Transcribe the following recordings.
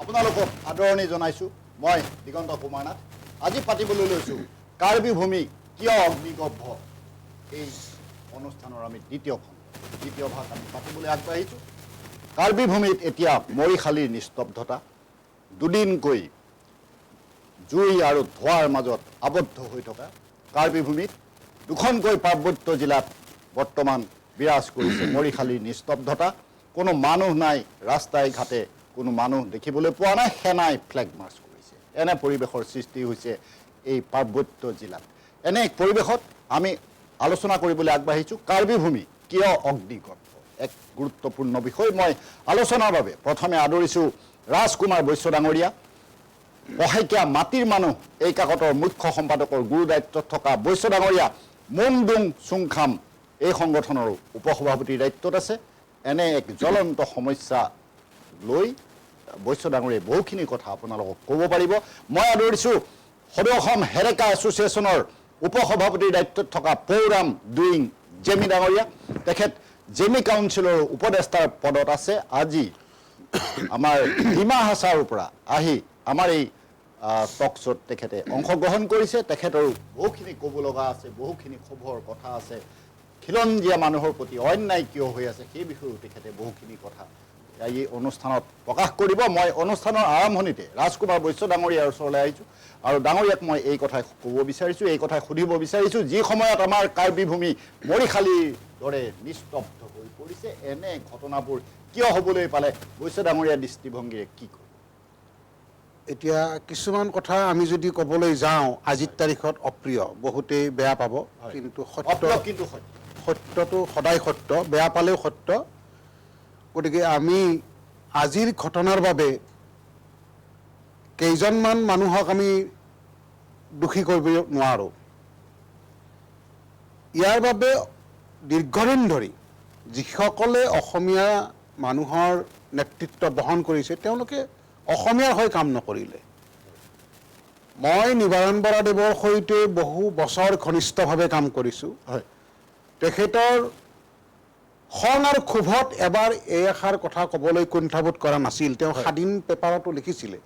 আপোনালোকক আদৰণি জনাইছোঁ মই দিগন্ত কুমাৰ নাথ আজি পাতিবলৈ লৈছোঁ কাৰ্বি ভূমি কিয় অগ্নিগৰ্ভ এই অনুষ্ঠানৰ আমি দ্বিতীয় ভাগ আমি পাতিবলৈ আগবাঢ়িছোঁ কাৰ্বি ভূমিত এতিয়া মৰিশালীৰ নিস্তব্ধতা দুদিনকৈ জুই আৰু ধোঁৱাৰ মাজত আবদ্ধ হৈ থকা কাৰ্বি ভূমিত দুখনকৈ পাৰ্বত্য জিলাত বৰ্তমান বিৰাজ কৰিছে মৰিশালীৰ নিস্তব্ধতা কোনো মানুহ নাই ৰাস্তাই ঘাটে কোনো মানুহ দেখিবলৈ পোৱা নাই সেনাই ফ্লেগ মাৰ্চ কৰিছে এনে পৰিৱেশৰ সৃষ্টি হৈছে এই পাৰ্বত্য জিলাত এনে এক পৰিৱেশত আমি আলোচনা কৰিবলৈ আগবাঢ়িছোঁ কাৰ্বি ভূমি কিয় অগ্নিগৰ্ভ এক গুৰুত্বপূৰ্ণ বিষয় মই আলোচনাৰ বাবে প্ৰথমে আদৰিছোঁ ৰাজকুমাৰ বৈশ্য ডাঙৰীয়া পহেকীয়া মাটিৰ মানুহ এই কাকতৰ মুখ্য সম্পাদকৰ গুৰু দায়িত্বত থকা বৈশ্য ডাঙৰীয়া মুনডুং চুংখাম এই সংগঠনৰ উপসভাপতিৰ দায়িত্বত আছে এনে এক জ্বলন্ত সমস্যা লৈ বৈশ্য ডাঙৰীয়াই বহুখিনি কথা আপোনালোকক ক'ব পাৰিব মই আদৰিছোঁ সদৌ অসম হেৰেকা এছ'চিয়েশ্যনৰ উপসভাপতিৰ দায়িত্বত থকা পৌৰাম ডুইং জেমি ডাঙৰীয়া তেখেত জেমি কাউন্সিলৰ উপদেষ্টাৰ পদত আছে আজি আমাৰ ডিমা হাছাৰ পৰা আহি আমাৰ এই টক শ্ব'ত তেখেতে অংশগ্ৰহণ কৰিছে তেখেতৰো বহুখিনি ক'ব লগা আছে বহুখিনি খবৰ কথা আছে খিলঞ্জীয়া মানুহৰ প্ৰতি অন্যায় কিয় হৈ আছে সেই বিষয়েও তেখেতে বহুখিনি কথা এই অনুষ্ঠানত প্ৰকাশ কৰিব মই অনুষ্ঠানৰ আৰম্ভণিতে ৰাজকুমাৰ বৈশ্য ডাঙৰীয়াৰ ওচৰলৈ আহিছোঁ আৰু ডাঙৰীয়াক মই এই কথাই ক'ব বিচাৰিছোঁ এই কথাই সুধিব বিচাৰিছোঁ যি সময়ত আমাৰ কাৰ্বি ভূমি মৰিশালীৰ দৰে নিস্তব্ধ হৈ পৰিছে এনে ঘটনাবোৰ কিয় হ'বলৈ পালে বৈশ্য ডাঙৰীয়াৰ দৃষ্টিভংগীৰে কি কয় এতিয়া কিছুমান কথা আমি যদি ক'বলৈ যাওঁ আজিৰ তাৰিখত অপ্ৰিয় বহুতেই বেয়া পাব কিন্তু সত্যটো সদায় সত্য বেয়া পালেও সত্য গতিকে আমি আজিৰ ঘটনাৰ বাবে কেইজনমান মানুহক আমি দোষী কৰিব নোৱাৰোঁ ইয়াৰ বাবে দীৰ্ঘদিন ধৰি যিসকলে অসমীয়া মানুহৰ নেতৃত্ব বহন কৰিছে তেওঁলোকে অসমীয়াৰ হৈ কাম নকৰিলে মই নিবাৰণ বৰাদেৱৰ সৈতে বহু বছৰ ঘনিষ্ঠভাৱে কাম কৰিছোঁ তেখেতৰ খং আৰু ক্ষোভত এবাৰ এই এষাৰ কথা ক'বলৈ কুণ্ঠাবোধ কৰা নাছিল তেওঁ স্বাধীন পেপাৰতো লিখিছিলে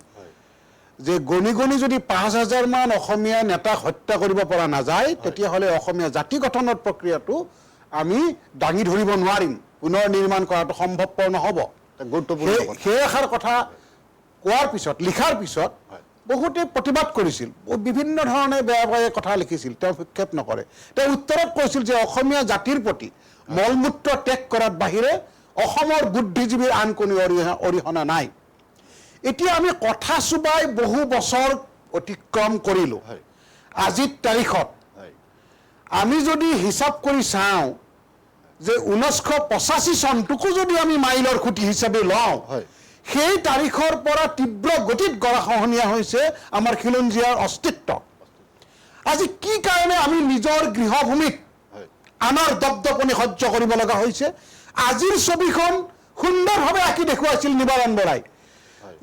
যে গণি গণি যদি ৫,০০০ মান অসমীয়া নেতাক হত্যা কৰিব পৰা নাযায় তেতিয়াহ'লে অসমীয়া জাতি গঠনৰ প্ৰক্ৰিয়াটো আমি দাঙি ধৰিব নোৱাৰিম পুনৰ নিৰ্মাণ কৰাটো সম্ভৱপৰ নহ'ব সেই এষাৰ কথা কোৱাৰ পিছত লিখাৰ পিছত বহুতে প্ৰতিবাদ কৰিছিল বিভিন্ন ধৰণে বেয়া বেয়া কথা লিখিছিল তেওঁ ভক্ষেপ নকৰে তেওঁ উত্তৰত কৈছিল যে অসমীয়া জাতিৰ প্ৰতি মলমূত্ৰ ত্যাগ কৰাৰ বাহিৰে অসমৰ বুদ্ধিজীৱীৰ আন কোনো অৰিহণা নাই এতিয়া আমি কথা চুবাই বহু বছৰ অতিক্ৰম কৰিলোঁ আজিৰ তাৰিখত আমি যদি হিচাপ কৰি চাওঁ যে ১৯৮৫ চনটোকো যদি আমি মাইলৰ খুঁটি হিচাপে লওঁ সেই তাৰিখৰ পৰা তীব্ৰ গতিত গৰাখহনীয়া হৈছে আমাৰ খিলঞ্জীয়াৰ অস্তিত্ব আজি কি কাৰণে আমি নিজৰ গৃহভূমিত আনৰ দপদপনি সহ্য কৰিব লগা হৈছে আজিৰ ছবিখন সুন্দৰভাৱে আঁকি দেখুৱাইছিল নিবাৰণ বৰাই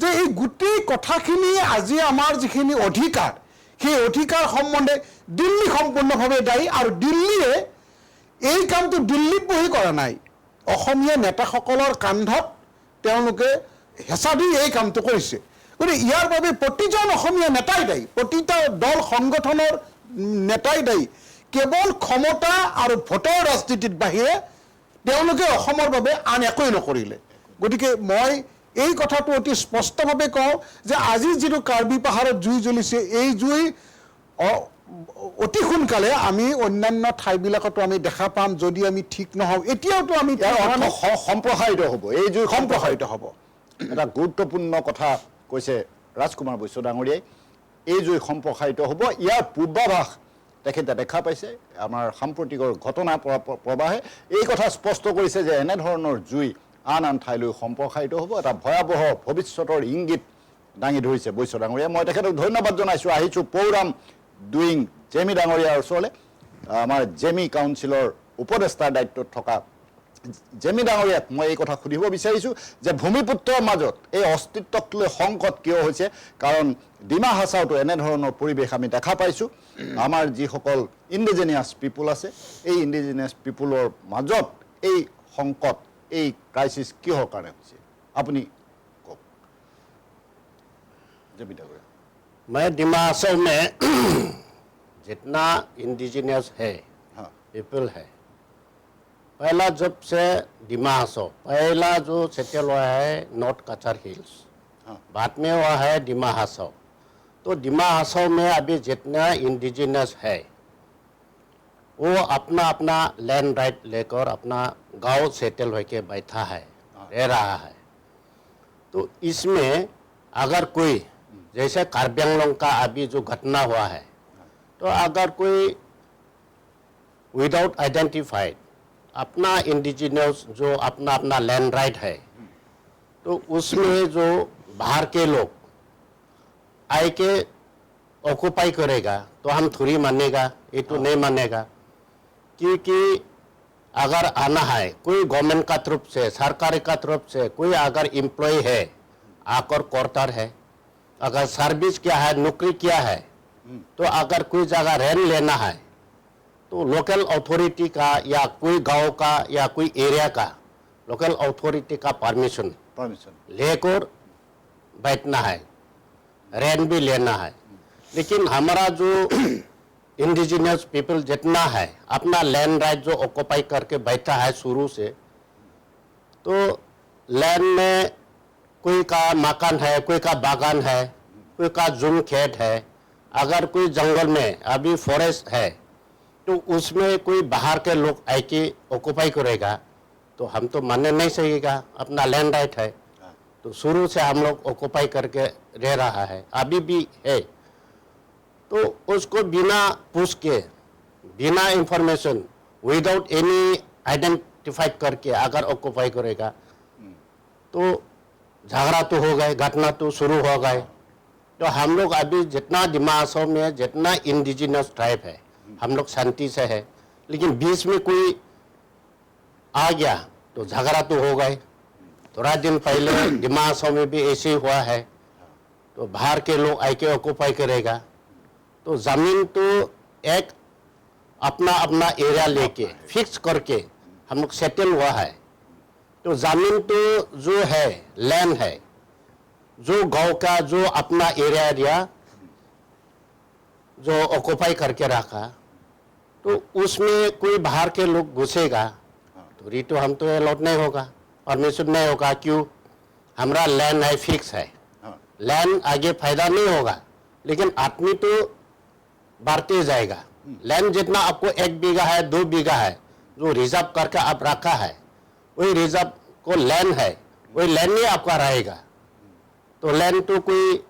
যে এই গোটেই কথাখিনি আজি আমাৰ যিখিনি অধিকাৰ সেই অধিকাৰ সম্বন্ধে দিল্লী সম্পূৰ্ণভাৱে দায়ী আৰু দিল্লীয়ে এই কামটো দিল্লীত বহি কৰা নাই অসমীয়া নেতাসকলৰ কান্ধত তেওঁলোকে হেঁচা দি এই কামটো কৰিছে গতিকে ইয়াৰ বাবে প্ৰতিজন অসমীয়া নেতাই দায়ী প্ৰতিটা দল সংগঠনৰ নেতাই দায়ী কেৱল ক্ষমতা আৰু ভোটৰ ৰাজনীতিৰ বাহিৰে তেওঁলোকে অসমৰ বাবে আন একোৱেই নকৰিলে গতিকে মই এই কথাটো অতি স্পষ্টভাৱে কওঁ যে আজি যিটো কাৰ্বি পাহাৰত জুই জ্বলিছে এই জুই অতি সোনকালে আমি অন্যান্য ঠাইবিলাকতো আমি দেখা পাম যদি আমি ঠিক নহওঁ এতিয়াওতো আমি সম্প্ৰসাৰিত হ'ব এই জুই সম্প্ৰসাৰিত হ'ব এটা গুৰুত্বপূৰ্ণ কথা কৈছে ৰাজকুমাৰ বৈশ্য ডাঙৰীয়াই এই জুই সম্প্ৰসাৰিত হ'ব ইয়াৰ পূৰ্বাভাস তেখেতে দেখা পাইছে আমাৰ সাম্প্ৰতিকৰ ঘটনা প্ৰবাহে এই কথা স্পষ্ট কৰিছে যে এনেধৰণৰ জুই আন আন ঠাইলৈ সম্প্ৰসাৰিত হ'ব এটা ভয়াৱহ ভৱিষ্যতৰ ইংগিত দাঙি ধৰিছে বৈশ্য ডাঙৰীয়াই মই তেখেতক ধন্যবাদ জনাইছোঁ আহিছোঁ পৌৰাম ডুইং জেমি ডাঙৰীয়াৰ ওচৰলৈ আমাৰ জেমি কাউন্সিলৰ উপদেষ্টাৰ দায়িত্বত থকা জেমি ডাঙৰীয়াক মই এই কথা সুধিব বিচাৰিছোঁ যে ভূমিপুত্ৰৰ মাজত এই অস্তিত্বক লৈ সংকট কিয় হৈছে কাৰণ ডিমা হাছাওতো এনেধৰণৰ পৰিৱেশ আমি দেখা পাইছোঁ আমাৰ যিসকল ইণ্ডিজিনিয়াছ পিপুল আছে এই ইণ্ডিজিনিয়াছ পিপুলৰ মাজত এই সংকট এই ক্ৰাইচিছ কিহৰ কাৰণে হৈছে আপুনি কওক জেমি ডাঙৰীয়া मैं डिमा हासाओ में जितना इंडिजिनियस है हाँ पीपल है, पहला जब से डिमा हासाओ पहला जो सेटल हुआ है नॉर्थ कचार हिल्स, हाँ बाद में हुआ है डिमा हासाओ। तो डिमा हासाओ में अभी जितना इंडिजिनियस है वो अपना अपना लैंड राइट लेकर अपना गांव सेटल होके बैठा है, रह रहा है। तो इसमें अगर कोई जैसे कार्बी आंगलोंग का अभी जो घटना हुआ है, तो अगर कोई विदाउट आइडेंटिफाइड अपना इंडिजिनियस जो अपना अपना लैंड राइट है, तो उसमें जो बाहर के लोग आए के ऑक्युपाई करेगा तो हम थोड़ी मानेगा, ये तो नहीं मानेगा। क्योंकि अगर आना है कोई गवर्नमेंट का तरफ से, सरकारी का तरफ से कोई अगर एम्प्लॉय है आकर क्वार्टर है, अगर सर्विस क्या है, नौकरी क्या है, तो अगर कोई जगह रेंट लेना है तो लोकल अथॉरिटी का या कोई गांव का या कोई एरिया का लोकल अथॉरिटी का परमिशन लेकर बैठना है, रेंट भी लेना है। लेकिन हमारा जो इंडिजिनियस पीपल जितना है अपना लैंड राइट जो ऑक्युपाई करके बैठा है शुरू से, तो लैंड में कोई का मकान है, कोई का बागान है, कोई का जुम खेत है, अगर कोई जंगल में अभी फॉरेस्ट है तो उसमें कोई बाहर के लोग आके ऑक्युपाई करेगा तो हम तो मानने नहीं सकेगा, अपना लैंड राइट है। तो शुरू से हम लोग ऑक्युपाई करके रह रहा है, अभी भी है। तो उसको बिना पूछ के, बिना इंफॉर्मेशन, विदाउट एनी आइडेंटिफाइड करके अगर ऑक्युपाई करेगा तो झगड़ा तो हो गए, घटना तो शुरू हो गए। तो हम लोग अभी जितना डिमा हासाओ में जितना इंडिजिनियस ट्राइब है हम लोग शांति से है, लेकिन बीच में कोई आ गया तो झगड़ा तो हो गए। थोड़ा दिन पहले डिमा हासाओ में भी ऐसे ही हुआ है, तो बाहर के लोग आके ऑक्युपाई करेगा तो जमीन तो एक अपना अपना एरिया लेके फिक्स करके हम लोग सेटल हुआ है। तो जमीन तो जो है लैंड है, जो गांव का जो अपना एरिया जो ऑक्युपाई करके रखा, तो उसमें कोई बाहर के लोग घुसेगा तो तो हम तो अलॉट नहीं होगा, परमिशन नहीं होगा। क्यों? हमारा लैंड है, फिक्स है, लैंड आगे फायदा नहीं होगा, लेकिन आदमी तो बढ़ते जाएगा। लैंड जितना आपको 1 बीघा है, 2 बीघा है, जो रिजर्व करके आप रखा है, वही रिजर्व को लैंड है, वही लैंड ही आपका रहेगा। तो लैंड तो कोई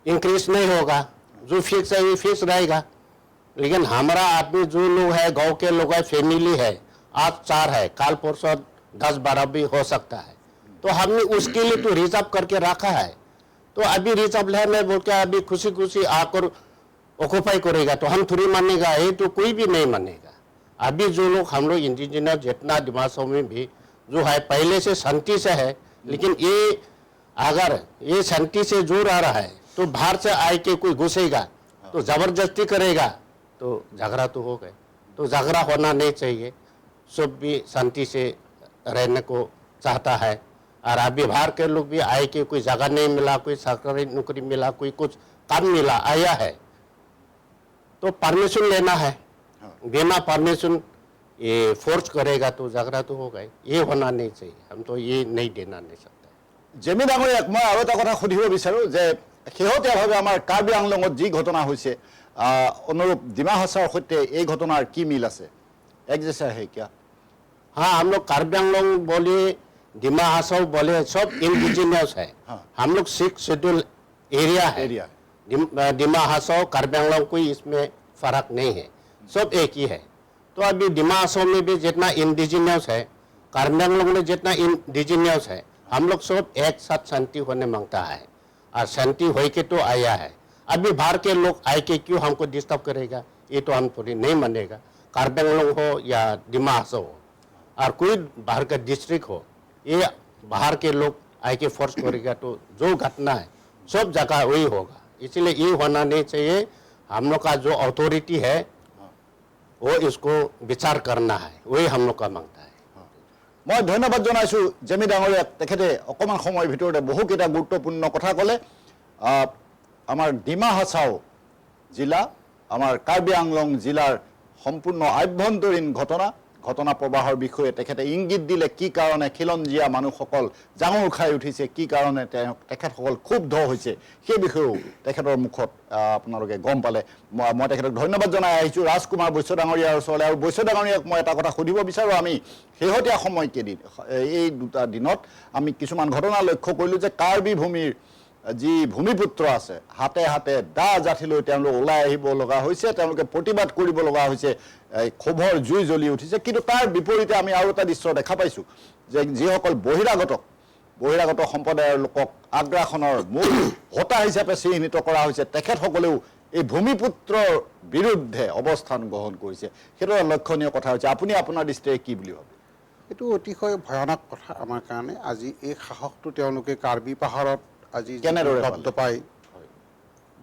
इंक्रीज नहीं होगा, जो फिक्स है वो फिक्स रहेगा। लेकिन हमारा आदमी जो लोग है, गांव के लोग है, फैमिली है, आज 4 है, काल परसों 10-12 भी हो सकता है, तो हमने उसके लिए तो रिजर्व करके रखा है। तो अभी रिजर्व लैंड है बोल के अभी खुशी खुशी आकर ऑक्युपाई करेगा तो हम थोड़ी मानेगा, ये तो कोई भी नहीं मानेगा। अभी जो लोग हम लोग इंडिजिनियस जितना डिमा हासाओ में भी जो है पहले से शांति से है, लेकिन ये अगर ये शांति से जो रह रहा है तो बाहर से आए के कोई घुसेगा तो जबरदस्ती करेगा तो झगड़ा तो हो गए। तो झगड़ा होना नहीं चाहिए, सब भी शांति से रहने को चाहता है। और अभी बाहर के लोग भी आए कि कोई जगह नहीं मिला, कोई सरकारी नौकरी मिला, कोई कुछ काम मिला, आया है तो परमिशन लेना है, बिना परमिशन ये फोर्स करेगा तो झगड़ा तो हो गए। ये होना नहीं चाहिए, हम तो ये नहीं देना नहीं सकते। জেমি ডাঙৰীয়াক মই আৰু এটা কথা সুধিব বিচাৰোঁ যে শেহতীয়াভাৱে আমাৰ কাৰ্বি আংলঙত যি ঘটনা হৈছে, অনুৰূপ ডিমা হাছাওৰ সৈতে এই ঘটনাৰ কি মিল আছে? এক জেচা হে কিয়া? हाँ, हम लोग कार्बी आंगलोंग बोले, डिमा हासाओ बोले, सब इंडिजिनियस है। हम लोग 6 शेड्यूल एरिया है। डिमा हासाओ कार्बी आंगलोंग कोई इसमें फर्क नहीं है, सब एक ही है। तो अभी डिमा हासाओ में भी जितना इंडिजिनियस है, कार्बी आंगलोंग में जितना इंडिजिनियस है, हम लोग सब एक साथ शांति होने मांगता है और शांति हो के तो आया है। अभी बाहर के लोग आए के क्यों हमको डिस्टर्ब करेगा, ये तो हम पूरी नहीं मानेगा। कार्बी आंगलोंग हो या डिमा हासाओ हो और कोई बाहर का डिस्ट्रिक्ट हो, ये बाहर के लोग आए के फोर्स करेगा तो जो घटना है सब जगह वही होगा। इसलिए ये होना नहीं चाहिए। हम लोग का जो अथॉरिटी है वो इसको विचार करना है, वही हम लोग का मांगता है। মই ধন্যবাদ জনাইছোঁ জেমি ডাঙৰীয়াক। তেখেতে অকণমান সময়ৰ ভিতৰতে বহুকেইটা গুৰুত্বপূৰ্ণ কথা ক'লে। আমাৰ ডিমা হাছাও জিলা আমাৰ কাৰ্বি আংলং জিলাৰ সম্পূৰ্ণ আভ্যন্তৰীণ ঘটনা প্ৰবাহৰ বিষয়ে তেখেতে ইংগিত দিলে কি কাৰণে খিলঞ্জীয়া মানুহসকল জাঙুৰ খাই উঠিছে কি কাৰণে তেখেতসকল ক্ষুব্ধ হৈছে সেই বিষয়েও তেখেতৰ মুখত আপোনালোকে গম পালে মই তেখেতক ধন্যবাদ জনাই আহিছোঁ ৰাজকুমাৰ বৈশ্য ডাঙৰীয়াৰ ওচৰলৈ আৰু বৈশ্য ডাঙৰীয়াক মই এটা কথা সুধিব বিচাৰোঁ আমি শেহতীয়া সময়কেইদিন এই দুটা দিনত আমি কিছুমান ঘটনা লক্ষ্য কৰিলোঁ যে কাৰ্বি ভূমিৰ যি ভূমিপুত্ৰ আছে হাতে হাতে দা জাঠিলৈ তেওঁলোক ওলাই আহিব লগা হৈছে তেওঁলোকে প্ৰতিবাদ কৰিব লগা হৈছে ক্ষোভৰ জুই জ্বলি উঠিছে কিন্তু তাৰ বিপৰীতে আমি আৰু এটা দৃশ্য দেখা পাইছোঁ যে যিসকল বহিৰাগত সম্প্ৰদায়ৰ লোকক আগ্ৰাসনৰ মূল হোতা হিচাপে চিহ্নিত কৰা হৈছে তেখেতসকলেও এই ভূমিপুত্ৰৰ বিৰুদ্ধে অৱস্থান গ্ৰহণ কৰিছে সেইটো লক্ষণীয় কথা হৈছে আপুনি আপোনাৰ দৃষ্টিৰে কি বুলি ভাবে এইটো অতিশয় ভয়ানক কথা আমাৰ কাৰণে আজি এই সাহসটো তেওঁলোকে কাৰ্বি পাহাৰত আজি কেনেদৰে দপদপাই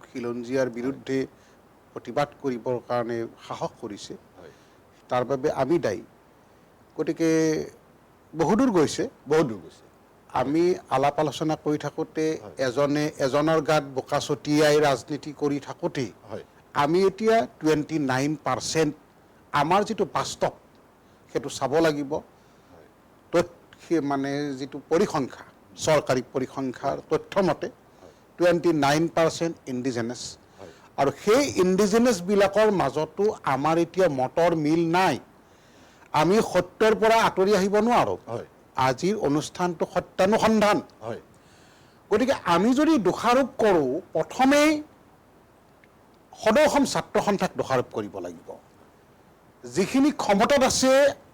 খিলঞ্জীয়াৰ বিৰুদ্ধে প্ৰতিবাদ কৰিবৰ কাৰণে সাহস কৰিছে তাৰ বাবে আমি দায়ী গতিকে বহুদূৰ গৈছে আমি আলাপ আলোচনা কৰি থাকোঁতে এজনে এজনৰ গাত বোকা ছটিয়াই ৰাজনীতি কৰি থাকোঁতেই আমি এতিয়া 29% আমাৰ যিটো বাস্তৱ সেইটো চাব লাগিব মানে যিটো পৰিসংখ্যা চৰকাৰী পৰিসংখ্যাৰ তথ্যমতে 29% ইণ্ডিজেনাছ আৰু সেই ইণ্ডিজেনাছবিলাকৰ মাজতো আমাৰ এতিয়া মটৰ মিল নাই আমি সত্যৰ পৰা আঁতৰি আহিব নোৱাৰোঁ আজিৰ অনুষ্ঠানটো সত্যানুসন্ধান গতিকে আমি যদি দোষাৰোপ কৰোঁ প্ৰথমেই সদৌ অসম ছাত্ৰ সন্থাক দোষাৰোপ কৰিব লাগিব যিখিনি ক্ষমতাত আছে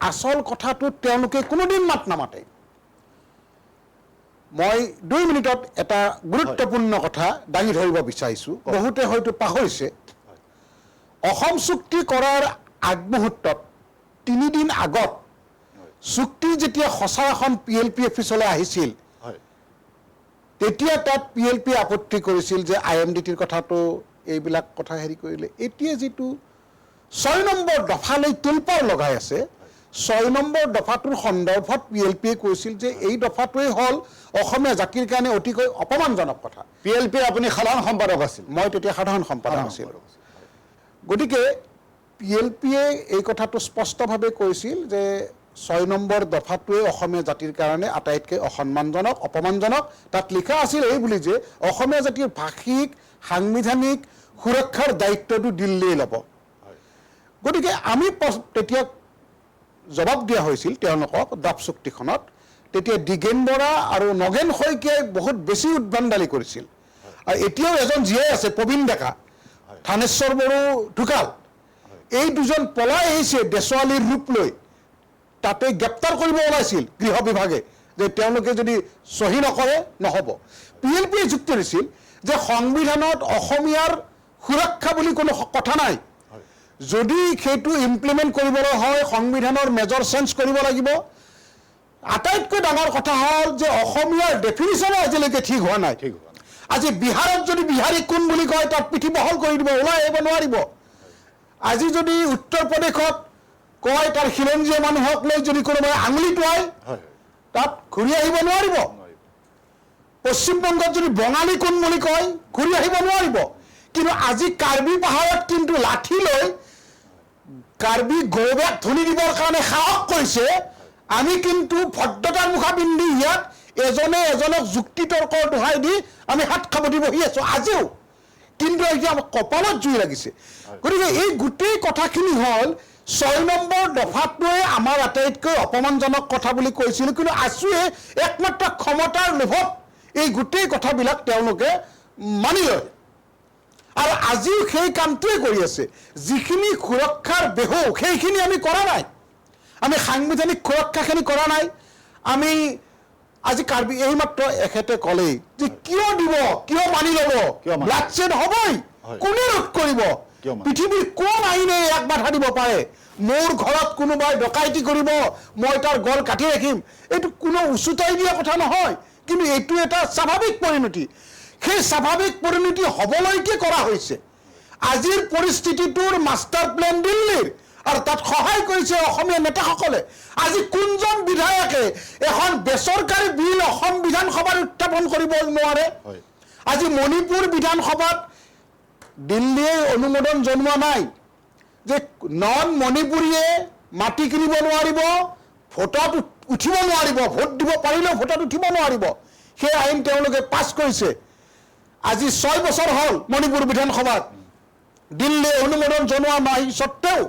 আচল কথাটোত তেওঁলোকে কোনোদিন মাত নামাতে মই 2 মিনিটত এটা গুৰুত্বপূৰ্ণ কথা দাঙি ধৰিব বিচাৰিছোঁ বহুতে হয়তো পাহৰিছে অসম চুক্তি কৰাৰ আগমুহূৰ্তত 3 দিন আগত চুক্তি যেতিয়া খচৰাখন PLP অফিচলৈ আহিছিল তেতিয়া তাত PLP আপত্তি কৰিছিল যে IMDTৰ কথাটো এইবিলাক কথা হেৰি কৰিলে এতিয়া যিটো 6 নম্বৰ দফালৈ তুলপাৰ লগাই আছে 6 নম্বৰ দফাটোৰ সন্দৰ্ভত PLPয়ে কৈছিল যে এই দফাটোৱেই হ'ল অসমীয়া জাতিৰ কাৰণে অতিকৈ অপমানজনক কথা PLP আপুনি সাধাৰণ সম্পাদক আছিল মই তেতিয়া সাধাৰণ সম্পাদক আছিলোঁ গতিকে PLPয়ে এই কথাটো স্পষ্টভাৱে কৈছিল যে 6 নম্বৰ দফাটোৱে অসমীয়া জাতিৰ কাৰণে আটাইতকৈ অসন্মানজনক অপমানজনক তাত লিখা আছিল এই বুলি যে অসমীয়া জাতিৰ ভাষিক সাংবিধানিক সুৰক্ষাৰ দায়িত্বটো দিল্লীয়ে ল'ব গতিকে আমি তেতিয়া জবাব দিয়া হৈছিল তেওঁলোকক ডাব চুক্তিখনত তেতিয়া দিগেন বৰা আৰু নগেন শইকীয়াই বহুত বেছি উদ্ভণ্ডালি কৰিছিল আৰু এতিয়াও এজন জীয়াই আছে প্ৰবীণ ডেকা থানেশ্বৰ বড়ো ঢুকাল এই দুজন পলাই আহিছে দেশৱালীৰ ৰূপ লৈ তাতে গ্ৰেপ্তাৰ কৰিব ওলাইছিল গৃহ বিভাগে যে তেওঁলোকে যদি চহী নকৰে নহ'ব PLPয়ে যুক্তি দিছিল যে সংবিধানত অসমীয়াৰ সুৰক্ষা বুলি কোনো কথা নাই যদি সেইটো ইমপ্লিমেণ্ট কৰিবলৈ হয় সংবিধানৰ মেজৰ চেঞ্জ কৰিব লাগিব আটাইতকৈ ডাঙৰ কথা হ'ল যে অসমীয়াৰ ডেফিনিশ্যনো আজিলৈকে ঠিক হোৱা নাই আজি বিহাৰত যদি বিহাৰী কোন বুলি কয় তাত পিঠি বহল কৰি দিব ওলাই আহিব নোৱাৰিব আজি যদি উত্তৰ প্ৰদেশত কয় তাৰ খিলঞ্জীয়া মানুহক লৈ যদি কোনোবাই আঙুলি টোৱাই তাত ঘূৰি আহিব নোৱাৰিব পশ্চিমবংগত যদি বঙালী কোন বুলি কয় ঘূৰি আহিব নোৱাৰিব কিন্তু আজি কাৰ্বি পাহাৰত কিন্তু লাঠি লৈ কাৰ্বি গৌৰৱক ধনি দিবৰ কাৰণে সাহস কৰিছে আমি কিন্তু ভদ্ৰতাৰ মুখা পিন্ধি ইয়াত এজনে এজনক যুক্তি তৰ্কৰ দোহাই দি আমি হাত খাবতি বহি আছোঁ আজিও কিন্তু এতিয়া কপালত জুই লাগিছে গতিকে এই গোটেই কথাখিনি হ'ল 6 নম্বৰ দফাটোৱে আমাৰ আটাইতকৈ অপমানজনক কথা বুলি কৈছিল কিন্তু আছুৱে একমাত্ৰ ক্ষমতাৰ লোভত এই গোটেই কথাবিলাক তেওঁলোকে মানি লয় আৰু আজিও সেই কামটোৱে কৰি আছে যিখিনি সুৰক্ষাৰ বেহু সেইখিনি আমি কৰা নাই আমি সাংবিধানিক সুৰক্ষাখিনি কৰা নাই আমি আজি কাৰ্বি এইমাত্ৰ এখেতে ক'লেই যে কিয় দিব কিয় মানি ল'ব ব্লাডশ্বেড হ'বই কোনে ৰোধ কৰিব পৃথিৱীৰ কোন আইনে ইয়াক বাধা দিব পাৰে মোৰ ঘৰত কোনোবাই ডকাইতি কৰিব মই তাৰ গল কাটি ৰাখিম এইটো কোনো উচুতাই দিয়া কথা নহয় কিন্তু এইটো এটা স্বাভাৱিক পৰিণতি সেই স্বাভাৱিক পৰিণতি হ'বলৈকে কৰা হৈছে আজিৰ পৰিস্থিতিটোৰ মাষ্টাৰ প্লেন দিল্লীৰ আৰু তাত সহায় কৰিছে অসমীয়া নেতাসকলে আজি কোনজন বিধায়কে এখন বেচৰকাৰী বিল অসম বিধানসভাত উত্থাপন কৰিব নোৱাৰে আজি মণিপুৰ বিধানসভাত দিল্লীয়ে অনুমোদন জনোৱা নাই যে নন মণিপুৰীয়ে মাটি কিনিব নোৱাৰিব, ভোটত উঠিব নোৱাৰিব, ভোট দিব পাৰিলেও ভোটত উঠিব নোৱাৰিব। সেই আইন তেওঁলোকে পাছ কৰিছে। আজি 6 বছৰ হ'ল মণিপুৰ বিধানসভাত দিল্লীয়ে অনুমোদন জনোৱা নাই সত্ত্বেও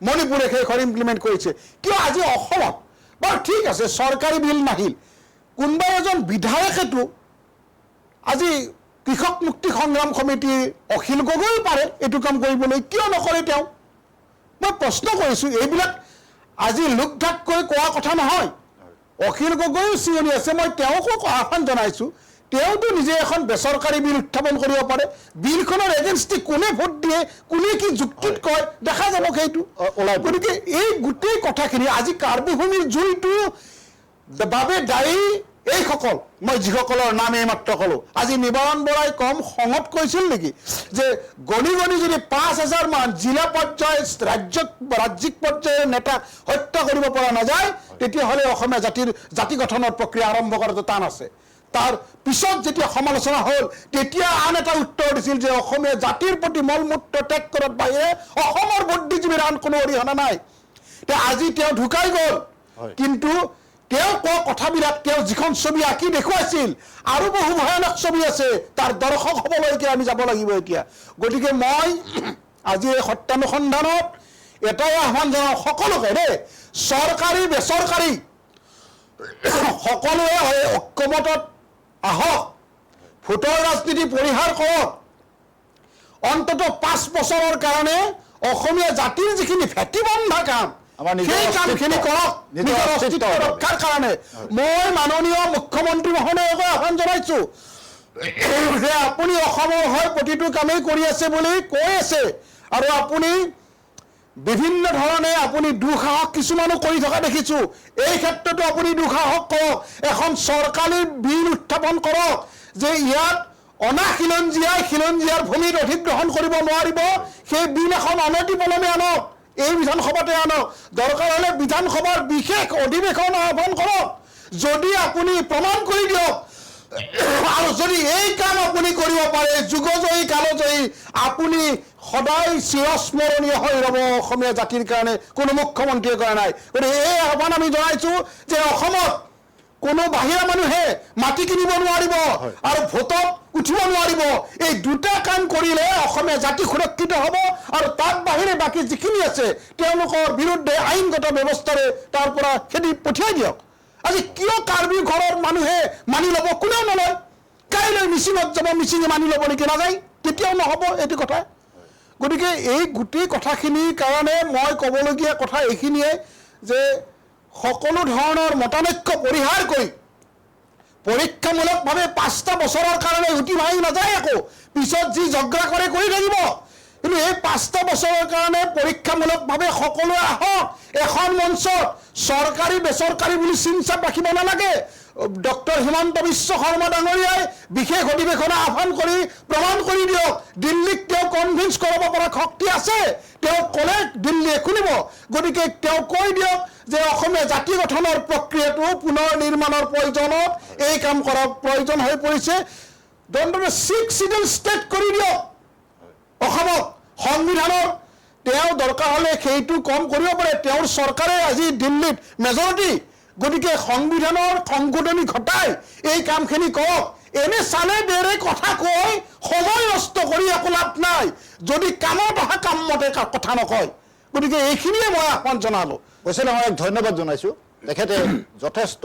মণিপুৰে সেইখন ইমপ্লিমেণ্ট কৰিছে। কিয় আজি অসমত বাৰু ঠিক আছে চৰকাৰী বিল নাহিল, কোনোবা এজন বিধায়কেতো আজি কৃষক মুক্তি সংগ্ৰাম সমিতিৰ অখিল গগৈ পাৰে এইটো কাম কৰিবলৈ, কিয় নকৰে তেওঁ? মই প্ৰশ্ন কৰিছোঁ। এইবিলাক আজি লোক ঢাককৈ কোৱা কথা নহয়। অখিল গগৈও চিঞৰি আছে, মই তেওঁকো আহ্বান জনাইছোঁ, তেওঁতো নিজে এখন বেচৰকাৰী বিল উত্থাপন কৰিব পাৰে। বিলখনৰ এগেইনষ্টে কোনে ভোট দিয়ে, কোনে কি যুক্তিত কয় দেখা যাব সেইটো। গতিকে এই গোটেই কথাখিনি আজি কাৰ্বি ভূমিৰ জুইটো বাবে দায়ী এইসকল, মই যিসকলৰ নাম এইমাত্ৰ ক'লোঁ। আজি নিবাৰণ বৰাই কম খঙত কৈছিল নেকি যে গণি গণি যদি 5,000 মান জিলা পৰ্যায়ৰ ৰাজ্যিক পৰ্যায়ৰ নেতাক হত্যা কৰিব পৰা নাযায়, তেতিয়াহ'লে অসমীয়া জাতি গঠনৰ প্ৰক্ৰিয়া আৰম্ভ কৰাটো টান আছে। তাৰ পিছত যেতিয়া সমালোচনা হ'ল তেতিয়া আন এটা উত্তৰ দিছিল যে অসমীয়া জাতিৰ প্ৰতি মলমূত্ৰ ত্যাগ কৰাৰ বাহিৰে অসমৰ বুদ্ধিজীৱীৰ আন কোনো অৰিহণা নাই। আজি তেওঁ ঢুকাই গ'ল, কিন্তু তেওঁ কোৱা কথাবিলাক, তেওঁ যিখন ছবি আঁকি দেখুৱাইছিল আৰু বহু ভয়ানক ছবি আছে, তাৰ দৰ্শক হ'বলৈকে আমি যাব লাগিব এতিয়া। গতিকে মই আজি এই সত্যানুসন্ধানত এটাই আহ্বান জনাওঁ সকলোকে দেই, চৰকাৰী বেচৰকাৰী সকলোৱে ঐক্যমতত আহক, ভোটৰ ৰাজনীতি পৰিহাৰ কৰক। অন্ততঃ 5 বছৰৰ কাৰণে অসমীয়া জাতিৰ যিখিনি ভেটিবন্ধা কাম, সেই কামখিনি কৰক নিজৰ অস্তিত্ব ৰক্ষাৰ কাৰণে। মই মাননীয় মুখ্যমন্ত্ৰী মহোদয়ক আহ্বান জনাইছোঁ যে আপুনি অসমৰ হৈ প্ৰতিটো কামেই কৰি আছে বুলি কৈ আছে, আৰু আপুনি বিভিন্ন ধৰণে আপুনি দুঃসাহস কিছুমানো কৰি থকা দেখিছোঁ। এই ক্ষেত্ৰতো আপুনি দুঃসাহস কৰক, এখন চৰকাৰী বিল উত্থাপন কৰক যে ইয়াত অনা খিলঞ্জীয়াৰ ভূমিত অধিগ্ৰহণ কৰিব নোৱাৰিব। সেই বিল এখন অনতিপলমে আনক, এই বিধানসভাতে আনক, দৰকাৰ হ'লে বিধানসভাৰ বিশেষ অধিৱেশন আহ্বান কৰক। যদি আপুনি প্ৰমাণ কৰি দিয়ক, আৰু যদি এই কাম আপুনি কৰিব পাৰে যুগজয়ী কালজয়ী, আপুনি সদায় চিৰস্মৰণীয় হৈ ৰ'ব অসমীয়া জাতিৰ কাৰণে, কোনো মুখ্যমন্ত্ৰীয়ে কৰা নাই। গতিকে এই আহ্বান আমি জনাইছোঁ যে অসমত কোনো বাহিৰা মানুহে মাটি কিনিব নোৱাৰিব আৰু ভোটত উঠিব নোৱাৰিব। এই দুটা কাম কৰিলে অসমীয়া জাতি সুৰক্ষিত হ'ব, আৰু তাৰ বাহিৰে বাকী যিখিনি আছে তেওঁলোকৰ বিৰুদ্ধে আইনগত ব্যৱস্থাৰে তাৰ পৰা খেদি পঠিয়াই দিয়ক। আজি কিয় কাৰ্বি ঘৰৰ মানুহে মানি ল'ব? কোনেও নলয়। কাইলৈ মিচিঙত যাব, মিচিঙে মানি ল'ব নেকি? নাযায়, কেতিয়াও নহ'ব এইটো কথা। গতিকে এই গোটেই কথাখিনিৰ কাৰণে মই ক'বলগীয়া কথা এইখিনিয়ে যে সকলো ধৰণৰ মতানৈক্য পৰিহাৰ কৰি পৰীক্ষামূলকভাৱে 5টা বছৰৰ কাৰণে উঠি ভাঙি নাযায়, আকৌ পিছত যি জগ্ৰা কৰে কৰি থাকিব। কিন্তু এই 5টা বছৰৰ কাৰণে পৰীক্ষামূলকভাৱে সকলোৱে আহক এখন মঞ্চত। চৰকাৰী বেচৰকাৰী বুলি চিন-চাপ ৰাখিব নালাগে। ডক্টৰ হিমন্ত বিশ্ব শৰ্মা ডাঙৰীয়াই বিশেষ অধিৱেশন আহ্বান কৰি প্ৰমাণ কৰি দিয়ক, দিল্লীক তেওঁ কনভিন্স কৰাব পৰা শক্তি আছে। তেওঁ ক'লে দিল্লীয়ে শুনিব। গতিকে তেওঁ কৈ দিয়ক যে অসমীয়া জাতি গঠনৰ প্ৰক্ৰিয়াটো পুনৰ নিৰ্মাণৰ প্ৰয়োজনত এই কাম কৰাৰ প্ৰয়োজন হৈ পৰিছে। দণ্ডৰে 6 চিডেল ষ্টেট কৰি দিয়ক অসমক। সংবিধানৰ তেওঁ দৰকাৰ হ'লে সেইটো কম কৰিব পাৰে, তেওঁৰ চৰকাৰে আজি দিল্লীত মেজৰিটি। গতিকে সংবিধানৰ সংশোধনী ঘটাই এই কামখিনি কৰক। এনে চালে বেৰে কথা কৈ সময় নষ্ট কৰি একো লাভ নাই যদি কামত অহা কাম মতে কথা নকয়। গতিকে এইখিনিয়ে মই আহ্বান জনালোঁ। কৈছে নহয়, ধন্যবাদ জনাইছোঁ। তেখেতে যথেষ্ট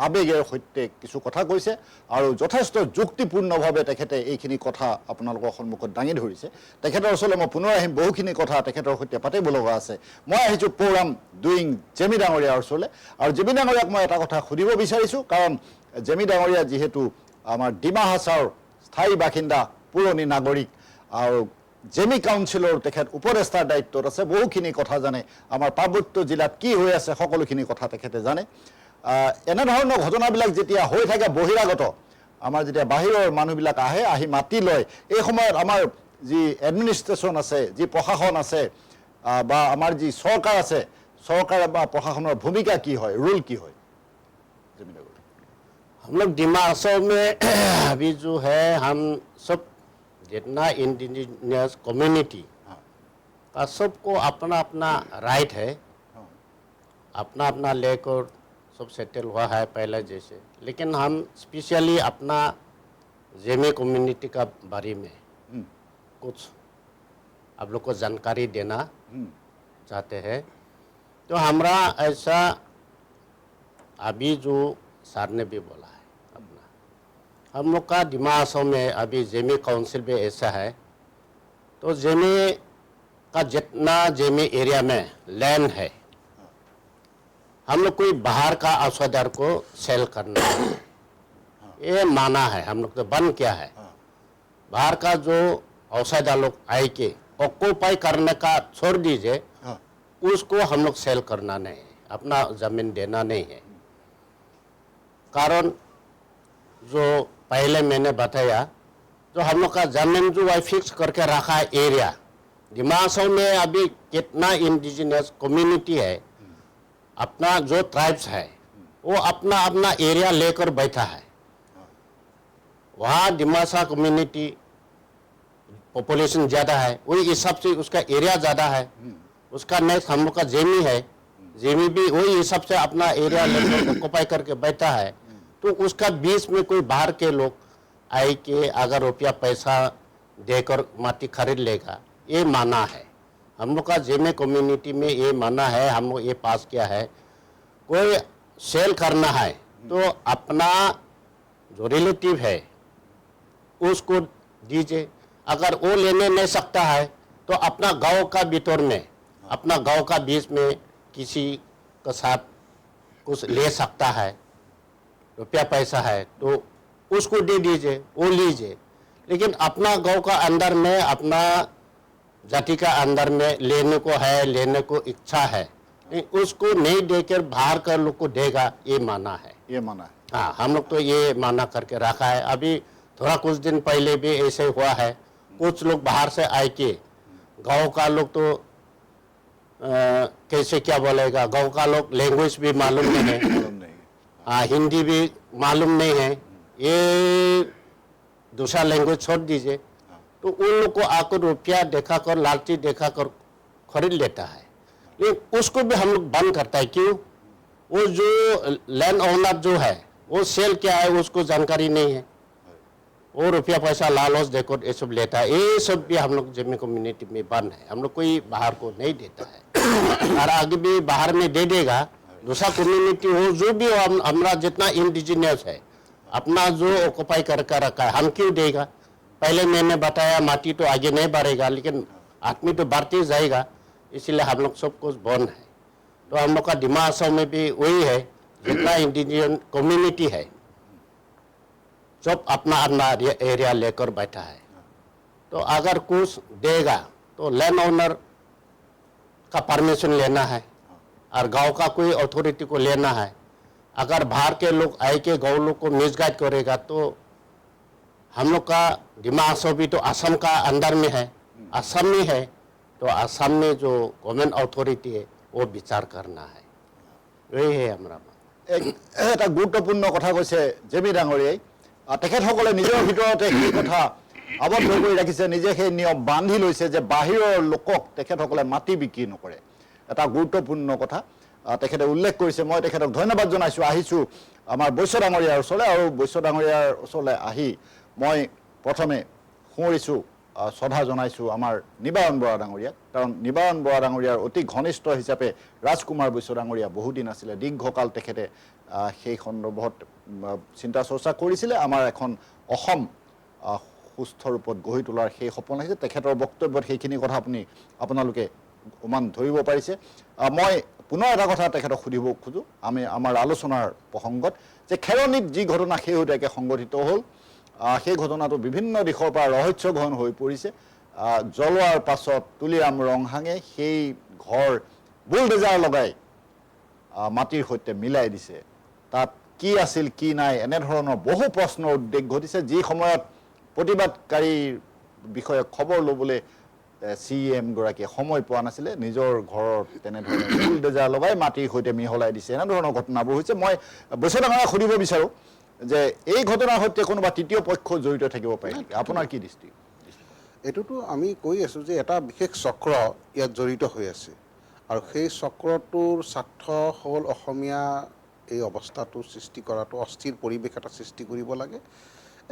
আবেগেৰ সৈতে কিছু কথা কৈছে আৰু যথেষ্ট যুক্তিপূৰ্ণভাৱে তেখেতে এইখিনি কথা আপোনালোকৰ সন্মুখত দাঙি ধৰিছে। তেখেতৰ ওচৰলৈ মই পুনৰ আহিম, বহুখিনি কথা তেখেতৰ সৈতে পাতিব লগা আছে। মই আহিছোঁ প্ৰগ্ৰাম ডুইং জেমি ডাঙৰীয়াৰ ওচৰলৈ, আৰু জেমি ডাঙৰীয়াক মই এটা কথা সুধিব বিচাৰিছোঁ, কাৰণ জেমি ডাঙৰীয়া যিহেতু আমাৰ ডিমা হাছাওৰ স্থায়ী বাসিন্দা, পুৰণি নাগৰিক, আৰু জেমি কাউন্সিলৰ তেখেত উপদেষ্টাৰ দায়িত্বত আছে, বহুখিনি কথা জানে, আমাৰ পাৰ্বত্য জিলাত কি হৈ আছে সকলোখিনি কথা তেখেতে জানে। এনেধৰণৰ ঘটনাবিলাক যেতিয়া হৈ থাকে বহিৰাগত, আমাৰ যেতিয়া বাহিৰৰ মানুহবিলাক আহে, আহি মাতি লয়, এই সময়ত আমাৰ যি এডমিনিষ্ট্ৰেশ্যন আছে, যি প্ৰশাসন আছে, বা আমাৰ যি চৰকাৰ আছে, চৰকাৰ বা প্ৰশাসনৰ ভূমিকা কি হয়, ৰোল কি হয়? हम लोग डिमा हासाओ में अभी जो है हम सब जितना इंडिजिनियस कम्युनिटी हाँ का सबको अपना अपना राइट है, हाँ अपना अपना लेकर सब सेटल हुआ है पहले जैसे। लेकिन हम स्पेशली अपना जेमे कम्युनिटी का बारे में हम्म, कुछ आप लोग को जानकारी देना हम्म, चाहते हैं। तो हमारा ऐसा अभी जो सर ने भी बोला है अपना, हम लोग का डिमा हासाओ में अभी जेमे काउंसिल भी ऐसा है। तो जेमे का जितना जेमे एरिया में लैंड है, हम लोग कोई बाहर का औषधार को सेल करना है, ये माना है। हम लोग तो बंद किया है। हाँ बाहर का जो औषधा लोग आए के ऑक्यूपाई करने का छोड़ दीजिए, हाँ उसको हम लोग सेल करना नहीं है, अपना जमीन देना नहीं है। कारण जो पहले मैंने बताया, जो हम लोग का जमीन जो वही फिक्स करके रखा है एरिया, डिमा हासाओ में अभी कितना इंडिजिनियस कम्युनिटी है, अपना जो ट्राइब्स है वो अपना अपना एरिया लेकर बैठा है। वहाँ डिमा हासाओ कम्युनिटी पॉपुलेशन ज़्यादा है, वही हिसाब से उसका एरिया ज़्यादा है। उसका नेक्स्ट हम लोग का जेमी है, जेमी भी वही हिसाब से अपना एरिया लेकर ऑक्यूपाई करके बैठा है। तो उसका बीच में कोई बाहर के लोग आए के अगर रुपया पैसा देकर माटी खरीद लेगा, ये माना है। हम लोग का जेमे कम्युनिटी में ये माना है, हम लोग ये पास किया है। कोई सेल करना है तो अपना जो रिलेटिव है उसको दीजिए। अगर वो लेने नहीं सकता है तो अपना गांव का भीतर में, अपना गांव का बीच में किसी के साथ कुछ ले सकता है, रुपया पैसा है तो उसको दे दीजिए, वो लीजिए। लेकिन अपना गांव का अंदर में, अपना जाति का अंदर में लेने को है, लेने को इच्छा है, उसको नहीं देकर बाहर का लोग को देगा, ये माना है। ये माना है। हाँ, हम लोग तो ये माना करके रखा है। अभी थोड़ा कुछ दिन पहले भी ऐसे हुआ है, कुछ लोग बाहर से आए के गांव का लोग तो कैसे क्या बोलेगा, गांव का लोग लैंग्वेज भी मालूम नहीं है, मालूम नहीं। हाँ, हिंदी भी मालूम नहीं है, ये दूसरा लैंग्वेज छोड़ दीजिए, तो उन लोग को आकर रुपया दिखाकर, लालची दिखाकर खरीद लेता है। लेकिन उसको भी हम लोग बंद करता है। क्यों? वो जो लैंड ओनर जो है वो सेल क्या है उसको जानकारी नहीं है, वो रुपया पैसा लालच देखो ये सब लेता है। ये सब भी हम लोग जमीन कम्युनिटी में बंद है, हम लोग कोई बाहर को नहीं देता है। और आगे भी बाहर में दे देगा दूसरा कम्युनिटी हो, जो भी हो, हमारा जितना इंडिजिनियस है अपना जो ऑक्यूपाई करके रखा है, हम क्यों देगा? पहले मैंने बताया माटी तो आगे नहीं बढ़ेगा, लेकिन आदमी तो बढ़ते जाएगा, इसीलिए हम लोग सब कुछ बंद है। तो हम लोग का डिमा हासाओ में भी वही है, जितना इंडिजिनियस कम्युनिटी है सब अपना अपना एरिया लेकर बैठा है। तो अगर कुछ देगा तो लैंड ओनर का परमिशन लेना है और गांव का कोई अथॉरिटी को लेना है। अगर बाहर के लोग आए के गांव लोग को मिसगाइड करेगा तो हम लोग का डिमा हासाओ भी तो असम का अंदर में है, असम में है, तो असम में जो गवर्नमेंट अथॉरिटी है वो विचार करना है। यही है हमारा। এটা গুৰুত্বপূৰ্ণ কথা কৈছে জেমি ডাঙৰীয়াই। তেখেতসকলে নিজৰ ভিতৰতে সেই কথা আবদ্ধ কৰি ৰাখিছে, নিজে সেই নিয়ম বান্ধি লৈছে যে বাহিৰৰ লোকক তেখেতসকলে মাটি বিক্ৰী নকৰে। এটা গুৰুত্বপূৰ্ণ কথা তেখেতে উল্লেখ কৰিছে। মই তেখেতক ধন্যবাদ জনাইছোঁ। আহিছোঁ আমাৰ বৈশ্য ডাঙৰীয়াৰ ওচৰলৈ, আৰু বৈশ্য ডাঙৰীয়াৰ ওচৰলৈ আহি মই প্ৰথমে সোঁৱৰিছোঁ, শ্ৰদ্ধা জনাইছোঁ আমাৰ নিবাৰণ বৰা ডাঙৰীয়াক। কাৰণ নিবাৰণ বৰা ডাঙৰীয়াৰ অতি ঘনিষ্ঠ হিচাপে ৰাজকুমাৰ বৈশ্য ডাঙৰীয়া বহুদিন আছিলে। দীৰ্ঘকাল তেখেতে সেই সন্দৰ্ভত চিন্তা চৰ্চা কৰিছিলে। আমাৰ এখন অসম সুস্থ ৰূপত গঢ়ি তোলাৰ সেই সপোন আহিছে। তেখেতৰ বক্তব্যত সেইখিনি কথা আপোনালোকে অকণমান ধৰিব পাৰিছে। মই পুনৰ এটা কথা তেখেতক সুধিব খোজোঁ, আমাৰ আলোচনাৰ প্ৰসংগত, যে খেৰনিত যি ঘটনা শেহতীয়াকৈ সংঘটিত হ'ল, সেই ঘটনাটো বিভিন্ন দিশৰ পৰা ৰহস্যঘন হৈ পৰিছে। জ্বলোৱাৰ পাছত তুলিৰাম ৰংহাঙে সেই ঘৰ বুলডেজাৰ লগাই মাটিৰ সৈতে মিলাই দিছে। তাত কি আছিল কি নাই এনেধৰণৰ বহু প্ৰশ্নৰ উদ্বেগ ঘটিছে। যি সময়ত প্ৰতিবাদকাৰীৰ বিষয়ে খবৰ ল'বলৈ CM গৰাকীয়ে সময় পোৱা নাছিলে, নিজৰ ঘৰত তেনেধৰণে বুলডেজাৰ লগাই মাটিৰ সৈতে মিহলাই দিছে, এনেধৰণৰ ঘটনাবোৰ হৈছে। মই বৈশ্য ডাঙৰীয়াক সুধিব বিচাৰোঁ যে এই ঘটনাৰ সৈতে কোনোবা তৃতীয় পক্ষ জড়িত থাকিব পাৰে নেকি আপোনাৰ কি দৃষ্টি এইটোতো আমি কৈ আছোঁ যে এটা বিশেষ চক্ৰ ইয়াত জড়িত হৈ আছে আৰু সেই চক্ৰটোৰ স্বাৰ্থ হ'ল অসমীয়া এই অৱস্থাটো সৃষ্টি কৰাটো অস্থিৰ পৰিৱেশ এটা সৃষ্টি কৰিব লাগে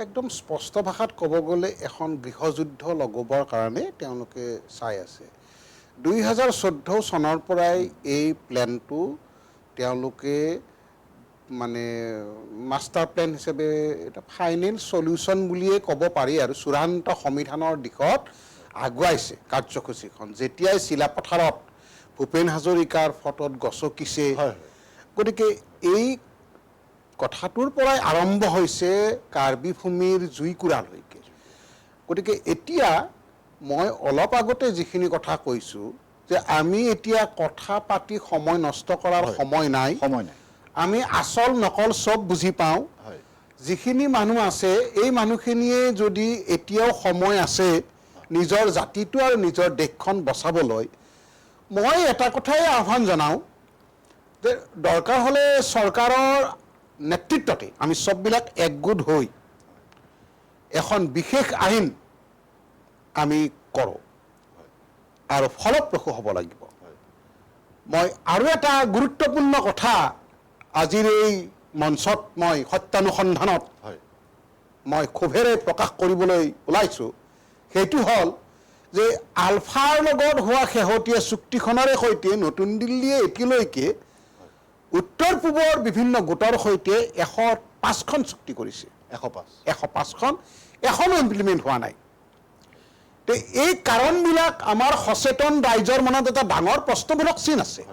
একদম স্পষ্ট ভাষাত ক'ব গ'লে এখন গৃহযুদ্ধ লগাবৰ কাৰণে তেওঁলোকে চাই আছে 2014 চনৰ পৰাই এই প্লেনটো তেওঁলোকে মানে মাষ্টাৰ প্লেন হিচাপে এটা ফাইনেল সলিউশ্যন বুলিয়ে ক'ব পাৰি আৰু চূড়ান্ত সংবিধানৰ দিশত আগুৱাইছে কাৰ্যসূচীখন যেতিয়াই চিলাপথাৰত ভূপেন হাজৰিকাৰ ফটোত গছকিছে গতিকে এই কথাটোৰ পৰাই আৰম্ভ হৈছে কাৰ্বি ভূমিৰ জুইকুৰালৈকে গতিকে এতিয়া মই অলপ আগতে যিখিনি কথা কৈছোঁ যে আমি এতিয়া কথা পাতি সময় নষ্ট কৰাৰ সময় নাই আমি আচল নকল চব বুজি পাওঁ যিখিনি মানুহ আছে এই মানুহখিনিয়ে যদি এতিয়াও সময় আছে নিজৰ জাতিটো আৰু নিজৰ দেশখন বচাবলৈ মই এটা কথাই আহ্বান জনাওঁ যে দৰকাৰ হ'লে চৰকাৰৰ নেতৃত্বতে আমি সববিলাক একগোট হৈ এখন বিশেষ আইন আমি কৰোঁ আৰু ফলপ্ৰসূ হ'ব লাগিব মই আৰু এটা গুৰুত্বপূৰ্ণ কথা আজিৰ এই মঞ্চত মই সত্যানুসন্ধানত মই ক্ষোভেৰে প্ৰকাশ কৰিবলৈ ওলাইছোঁ সেইটো হ'ল যে আলফাৰ লগত হোৱা শেহতীয়া চুক্তিখনৰে সৈতে নতুন দিল্লীয়ে এতিয়ালৈকে উত্তৰ পূবৰ বিভিন্ন গোটৰ সৈতে 105খন চুক্তি কৰিছে 105খন এখনো ইমপ্লিমেণ্ট হোৱা নাই তো এই কাৰণবিলাক আমাৰ সচেতন ৰাইজৰ মনত এটা ডাঙৰ প্ৰশ্নবোধক চিন আছে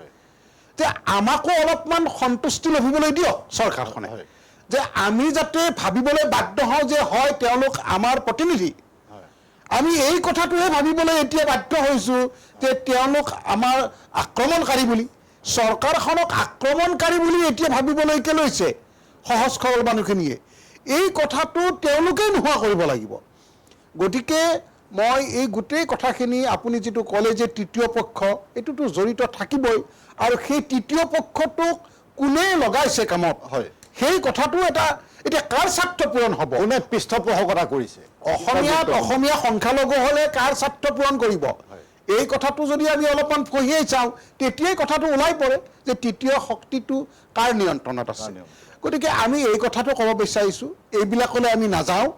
যে আমাকো অলপমান সন্তুষ্টি লভিবলৈ দিয়ক চৰকাৰখনে যে আমি যাতে ভাবিবলৈ বাধ্য হওঁ যে হয় তেওঁলোক আমাৰ প্ৰতিনিধি আমি এই কথাটোহে ভাবিবলৈ এতিয়া বাধ্য হৈছোঁ যে তেওঁলোক আমাৰ আক্ৰমণকাৰী বুলি চৰকাৰখনক আক্ৰমণকাৰী বুলি এতিয়া ভাবিবলৈকে লৈছে সহজ সৰল মানুহখিনিয়ে এই কথাটো তেওঁলোকেই নোহোৱা কৰিব লাগিব গতিকে মই এই গোটেই কথাখিনি আপুনি যিটো ক'লে যে তৃতীয় পক্ষ এইটোতো জড়িত থাকিবই আৰু সেই তৃতীয় পক্ষটোক কোনে লগাইছে কামত সেই কথাটো এটা এতিয়া কাৰ স্বাৰ্থ পূৰণ হ'ব কোনে পৃষ্ঠপোষকতা কৰিছে অসমীয়া সংখ্যালঘু হ'লে কাৰ স্বাৰ্থ পূৰণ কৰিব এই কথাটো যদি আমি অলপমান পঢ়িয়েই চাওঁ তেতিয়াই কথাটো ওলাই পৰে যে তৃতীয় শক্তিটো কাৰ নিয়ন্ত্ৰণত আছে গতিকে আমি এই কথাটো ক'ব বিচাৰিছোঁ এইবিলাকলৈ আমি নাযাওঁ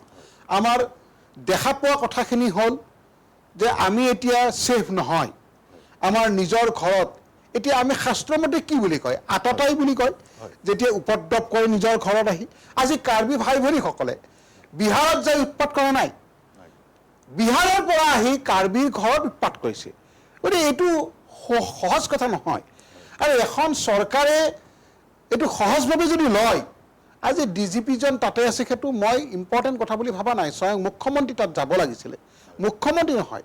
আমাৰ দেখা পোৱা কথাখিনি হ'ল যে আমি এতিয়া ছেফ নহয় আমাৰ নিজৰ ঘৰত এতিয়া আমি শাস্ত্ৰমতে কি বুলি কয় আততাই বুলি কয় যেতিয়া উপদ্ৰৱ কৰে নিজৰ ঘৰত আহি আজি কাৰ্বি ভাই ভনীসকলে বিহাৰত যাই উৎপাত কৰা নাই বিহাৰৰ পৰা আহি কাৰ্বিৰ ঘৰত উৎপাত কৰিছে গতিকে এইটো সহজ কথা নহয় আৰু এখন চৰকাৰে এইটো সহজভাৱে যদি লয় আজি ডিজিপিজন তাতে আছে সেইটো মই ইম্পৰ্টেণ্ট কথা বুলি ভাবা নাই স্বয়ং মুখ্যমন্ত্ৰী তাত যাব লাগিছিলে মুখ্যমন্ত্ৰী নহয়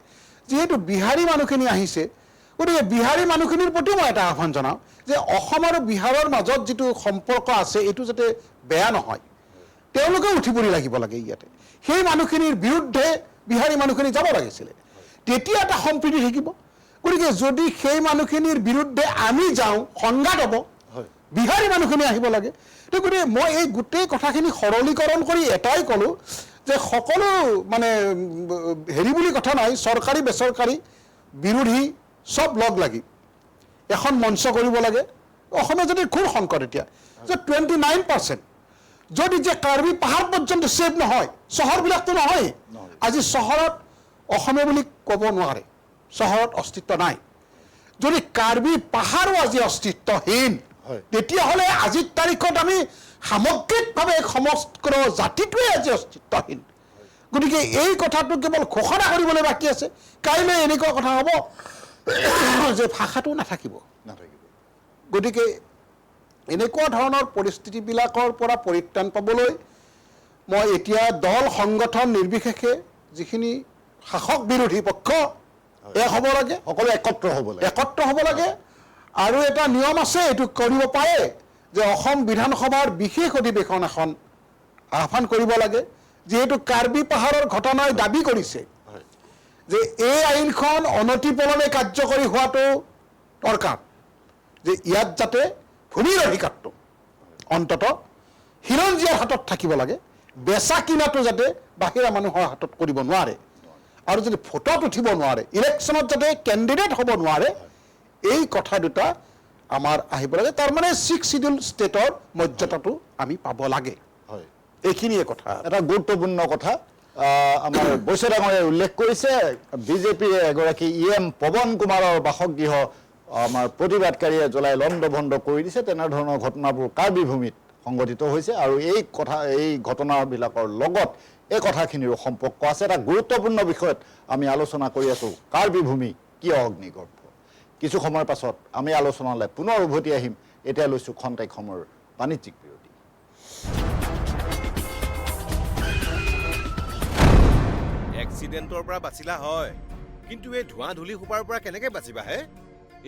যিহেতু বিহাৰী মানুহখিনি আহিছে গতিকে বিহাৰী মানুহখিনিৰ প্ৰতিও মই এটা আহ্বান জনাওঁ যে অসম আৰু বিহাৰৰ মাজত যিটো সম্পৰ্ক আছে এইটো যাতে বেয়া নহয় তেওঁলোকে উঠি পৰি লাগিব লাগে ইয়াতে সেই মানুহখিনিৰ বিৰুদ্ধে বিহাৰী মানুহখিনি যাব লাগিছিলে তেতিয়া এটা সম্প্ৰীতি থাকিব গতিকে যদি সেই মানুহখিনিৰ বিৰুদ্ধে আমি যাওঁ সংঘাত হ'ব বিহাৰী মানুহখিনি আহিব লাগে গতিকে মই এই গোটেই কথাখিনি সৰলীকৰণ কৰি এটাই ক'লোঁ যে সকলো মানে হেৰি বুলি কথা নাই চৰকাৰী বেচৰকাৰী বিৰোধী সব লগ লাগি এখন মঞ্চ কৰিব লাগে অসমীয়া যদি খুব সংকট এতিয়া যে 29% যদি যে কাৰ্বি পাহাৰ পৰ্যন্ত ছেফ নহয় চহৰবিলাকতো নহয় আজি চহৰত অসমীয়া বুলি ক'ব নোৱাৰে চহৰত অস্তিত্ব নাই যদি কাৰ্বি পাহাৰো আজি অস্তিত্বহীন তেতিয়াহ'লে আজিৰ তাৰিখত আমি সামগ্ৰিকভাৱে সমগ্ৰ জাতিটোৱে আজি অস্তিত্বহীন গতিকে এই কথাটো কেৱল ঘোষণা কৰিবলৈ বাকী আছে কাইলৈ এনেকুৱা কথা হ'ব যে ভাষাটো নাথাকিব গতিকে এনেকুৱা ধৰণৰ পৰিস্থিতিবিলাকৰ পৰা পৰিত্ৰাণ পাবলৈ মই এতিয়া দল সংগঠন নিৰ্বিশেষে যিখিনি শাসক বিৰোধী পক্ষ এক হ'ব লাগে সকলো একত্ৰ হ'ব লাগে আৰু এটা নিয়ম আছে এইটো কৰিব পাৰে যে অসম বিধানসভাৰ বিশেষ অধিৱেশন এখন আহ্বান কৰিব লাগে যিহেতু কাৰ্বি পাহাৰৰ ঘটনাই দাবী কৰিছে যে এই আইনখন অনতিপলমে কাৰ্যকৰী হোৱাটো দৰকাৰ যে ইয়াত যাতে ভূমিৰ অধিকাৰটো অন্ততঃ খিলঞ্জীয়াৰ হাতত থাকিব লাগে, বেচা কিনাটো যাতে বাহিৰা মানুহৰ হাতত কৰিব নোৱাৰে, আৰু যদি ভোটত উঠিব নোৱাৰে, ইলেকশ্যনত যাতে কেণ্ডিডেট হ'ব নোৱাৰে, এই কথা দুটা আমাৰ আহিব লাগে। তাৰমানে 6 শিডিউল ষ্টেটৰ মৰ্যাদাটো আমি পাব লাগে। হয়, এইখিনিয়ে কথা। এটা গুৰুত্বপূৰ্ণ কথা আমাৰ বৈশ্য ডাঙৰীয়াই উল্লেখ কৰিছে, বিজেপিৰ এগৰাকী EM পৱন কুমাৰৰ বাসগৃহ আমাৰ প্ৰতিবাদকাৰীয়ে জ্বলাই লণ্ডভণ্ড কৰি দিছে। তেনেধৰণৰ ঘটনাবোৰ কাৰ্বি ভূমিত সংঘটিত হৈছে, আৰু এই ঘটনাবিলাকৰ লগত এই কথাখিনিৰো সম্পৰ্ক আছে। এটা গুৰুত্বপূৰ্ণ বিষয়ত আমি আলোচনা কৰি আছোঁ, কাৰ্বি ভূমি কিয় অগ্নিগৰ্ভ। কিছু সময়ৰ পাছত আমি আলোচনালৈ পুনৰ উভতি আহিম। এতিয়া লৈছোঁ খন্তেক সময়ৰ বাণিজ্যিক বিৰতি। এক্সিডেণ্টৰ পৰা বাচিলা হয়, কিন্তু এই ধোঁৱা ধূলি সোপাৰ পৰা কেনেকে বাচিবা হে?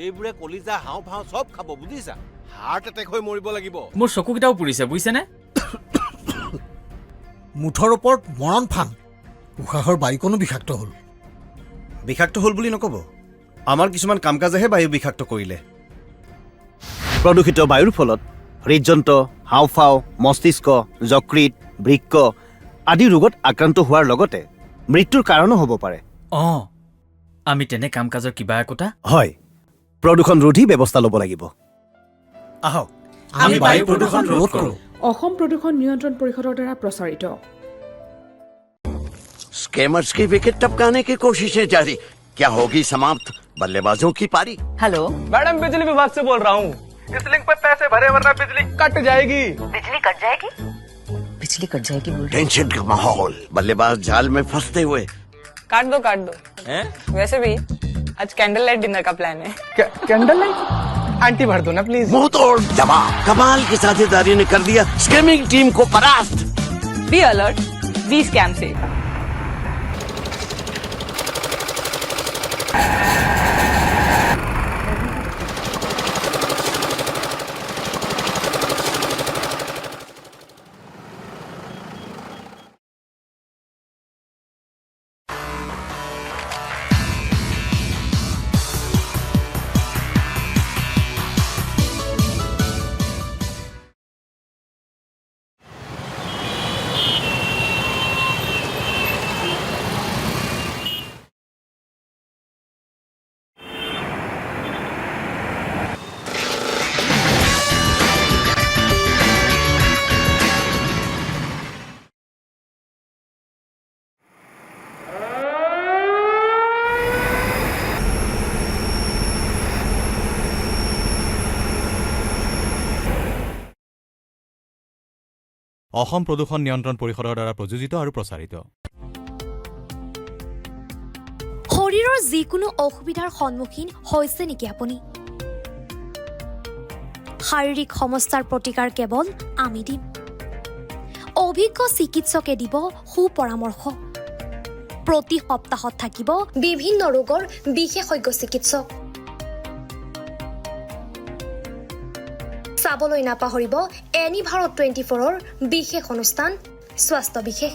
এইবোৰে কলিজা হাওঁফাওঁ চব খাব, বুজিছা? হাৰ্ট এটেক হৈ মৰিব লাগিব। মোৰ চকুকেইটাও পুৰিছে, বুজিছেনে? মুঠৰ ওপৰত মৰণ ফান, উশাহৰ বায়ুকণো বিষাক্ত হ'ল। বিষাক্ত হ'ল বুলি নক'ব, আমাৰ কিছুমান কাম কাজেহে বায়ু বিষাক্ত কৰিলে। প্ৰদূষিত বায়ুৰ ফলত হৃদযন্ত্ৰ, হাওঁফাওঁ, মস্তিষ্ক, যকৃত, বৃক্ক আদি ৰোগত আক্ৰান্ত হোৱাৰ লগতে মৃত্যুৰ কাৰণো হ'ব পাৰে। আমি তেনে কাম কাজৰ কিবা একোটা হয়, প্ৰদূষণ ৰোধী ব্যৱস্থা ল'ব লাগিব। আহক আমি বায়ু প্ৰদূষণ ৰোধ কৰোঁ। অসম প্ৰদূষণ নিয়ন্ত্ৰণ পৰিষদৰ দ্বাৰা প্ৰচাৰিত। स्कैमर्स की विकेट टपकाने की कोशिशें जारी, क्या होगी समाप्त बल्लेबाजों की पारी? हेलो मैडम, बिजली विभाग से बोल रहा हूँ। इस लिंक पे पैसे भरे वरना बिजली कट जाएगी। बिजली कट जाएगी? बिजली कट जाएगी बोल रहे? टेंशन का माहौल, बल्लेबाज जाल में फंसते हुए। काट दो वैसे भी आज कैंडल लाइट डिनर का प्लान है। कैंडल लाइट आंटी भर दो ना प्लीज। मुंह तोड़ जवाब, कमाल की साझेदारी ने कर दिया स्कैमिंग टीम को परास्त। बी अलर्ट, बी स्कैम से। অসম প্ৰদূষণ নিয়ন্ত্ৰণ পৰিষদৰ দ্বাৰা প্ৰযোজিত আৰু প্ৰচাৰিত। শৰীৰৰ যিকোনো অসুবিধাৰ সন্মুখীন হৈছে নেকি আপুনি? শাৰীৰিক সমস্যাৰ প্ৰতিকাৰ কেৱল আমি দিম। অভিজ্ঞ চিকিৎসকে দিব সুপৰামৰ্শ। প্ৰতি সপ্তাহত থাকিব বিভিন্ন ৰোগৰ বিশেষজ্ঞ চিকিৎসক। চাবলৈ নাপাহৰিব এনি ভাৰত 24ৰ বিশেষ অনুষ্ঠান স্বাস্থ্য বিশেষ।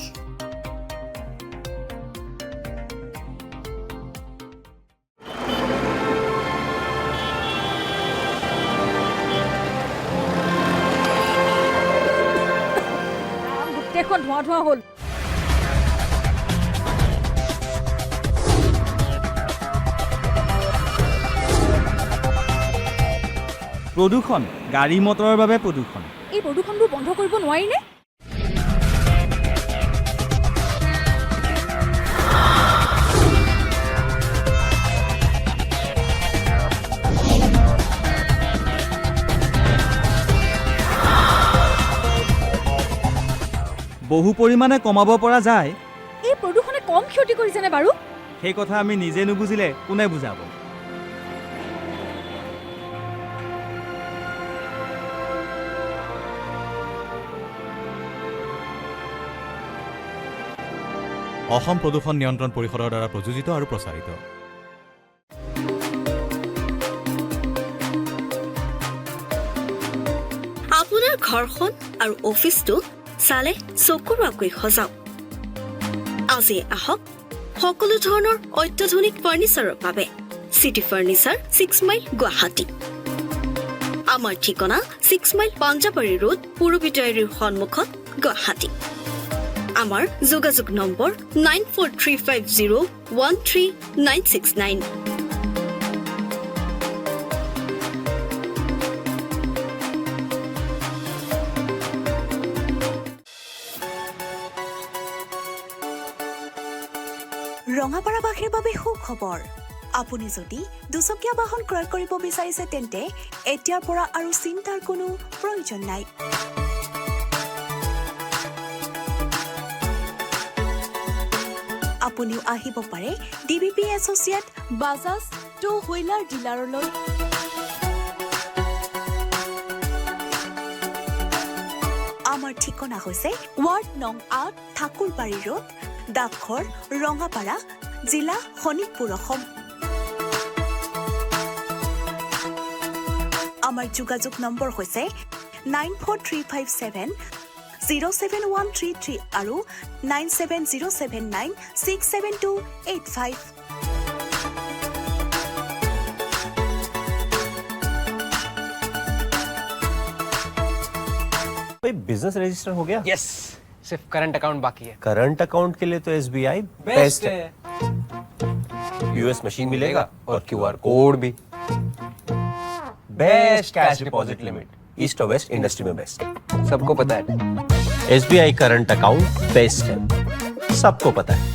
গোটেইখন ধোঁৱা ধোঁৱা হ'ল। প্ৰদূষণ, গাড়ী মটৰৰ বাবে প্ৰদূষণ। এই প্ৰদূষণবোৰ বন্ধ কৰিব নোৱাৰিনে? বহু পৰিমাণে কমাব পৰা যায়। এই প্ৰদূষণে কম ক্ষতি কৰিছেনে বাৰু? সেই কথা আমি নিজে নুবুজিলে কোনে বুজাব? অসম প্ৰদূষণ নিয়ন্ত্ৰণ পৰিষদৰ দ্বাৰা প্ৰযোজিত আৰু প্ৰচাৰিত। আপোনাৰ ঘৰখন আৰু অফিচটো চালে চকুৰ আগুৰি সজাওক। আজি আহক সকলো ধৰণৰ অত্যাধুনিক ফাৰ্নিচাৰৰ বাবে চিটি ফাৰ্নিচাৰ 6 মাইল গুৱাহাটী। আমাৰ ঠিকনা 6 মাইল পাঞ্জাবাৰী ৰোড পুৰবিটাৰীৰ সন্মুখত গুৱাহাটী আমাৰ যোগাযোগ নম্বৰ 9435013969 ৰঙাপাৰাবাসীৰ বাবে সুখবৰ আপুনি যদি দুচকীয়া বাহন ক্ৰয় কৰিব বিচাৰিছে তেন্তে এতিয়াৰ পৰা আৰু চিন্তাৰ কোনো প্ৰয়োজন নাই আপুনিও আহিব পাৰে DBP associate Bajaj two wheeler ডিলাৰলৈ আমাৰ ঠিকনা হৈছে ৱাৰ্ড নং ৮ ঠাকুৰবাৰী ৰোড ডাকঘৰ ৰঙাপাৰা জিলা শোণিতপুৰ অসম আমাৰ যোগাযোগ নম্বৰ হৈছে 9435707133 আৰু 9707967285 भाई बिजनेस रजिस्टर हो गया? यस, सिर्फ करंट अकाउंट बाकी है। करंट अकाउंट के लिए तो SBI बेस्ट है। यूएस मशीन मिलेगा और QR कोड भी। Best cash deposit limit east और वेस्ट इंडस्ट्री में बेस्ट सबको पता है। SBI करंट अकाउंट बेस्ट है सबको पता है।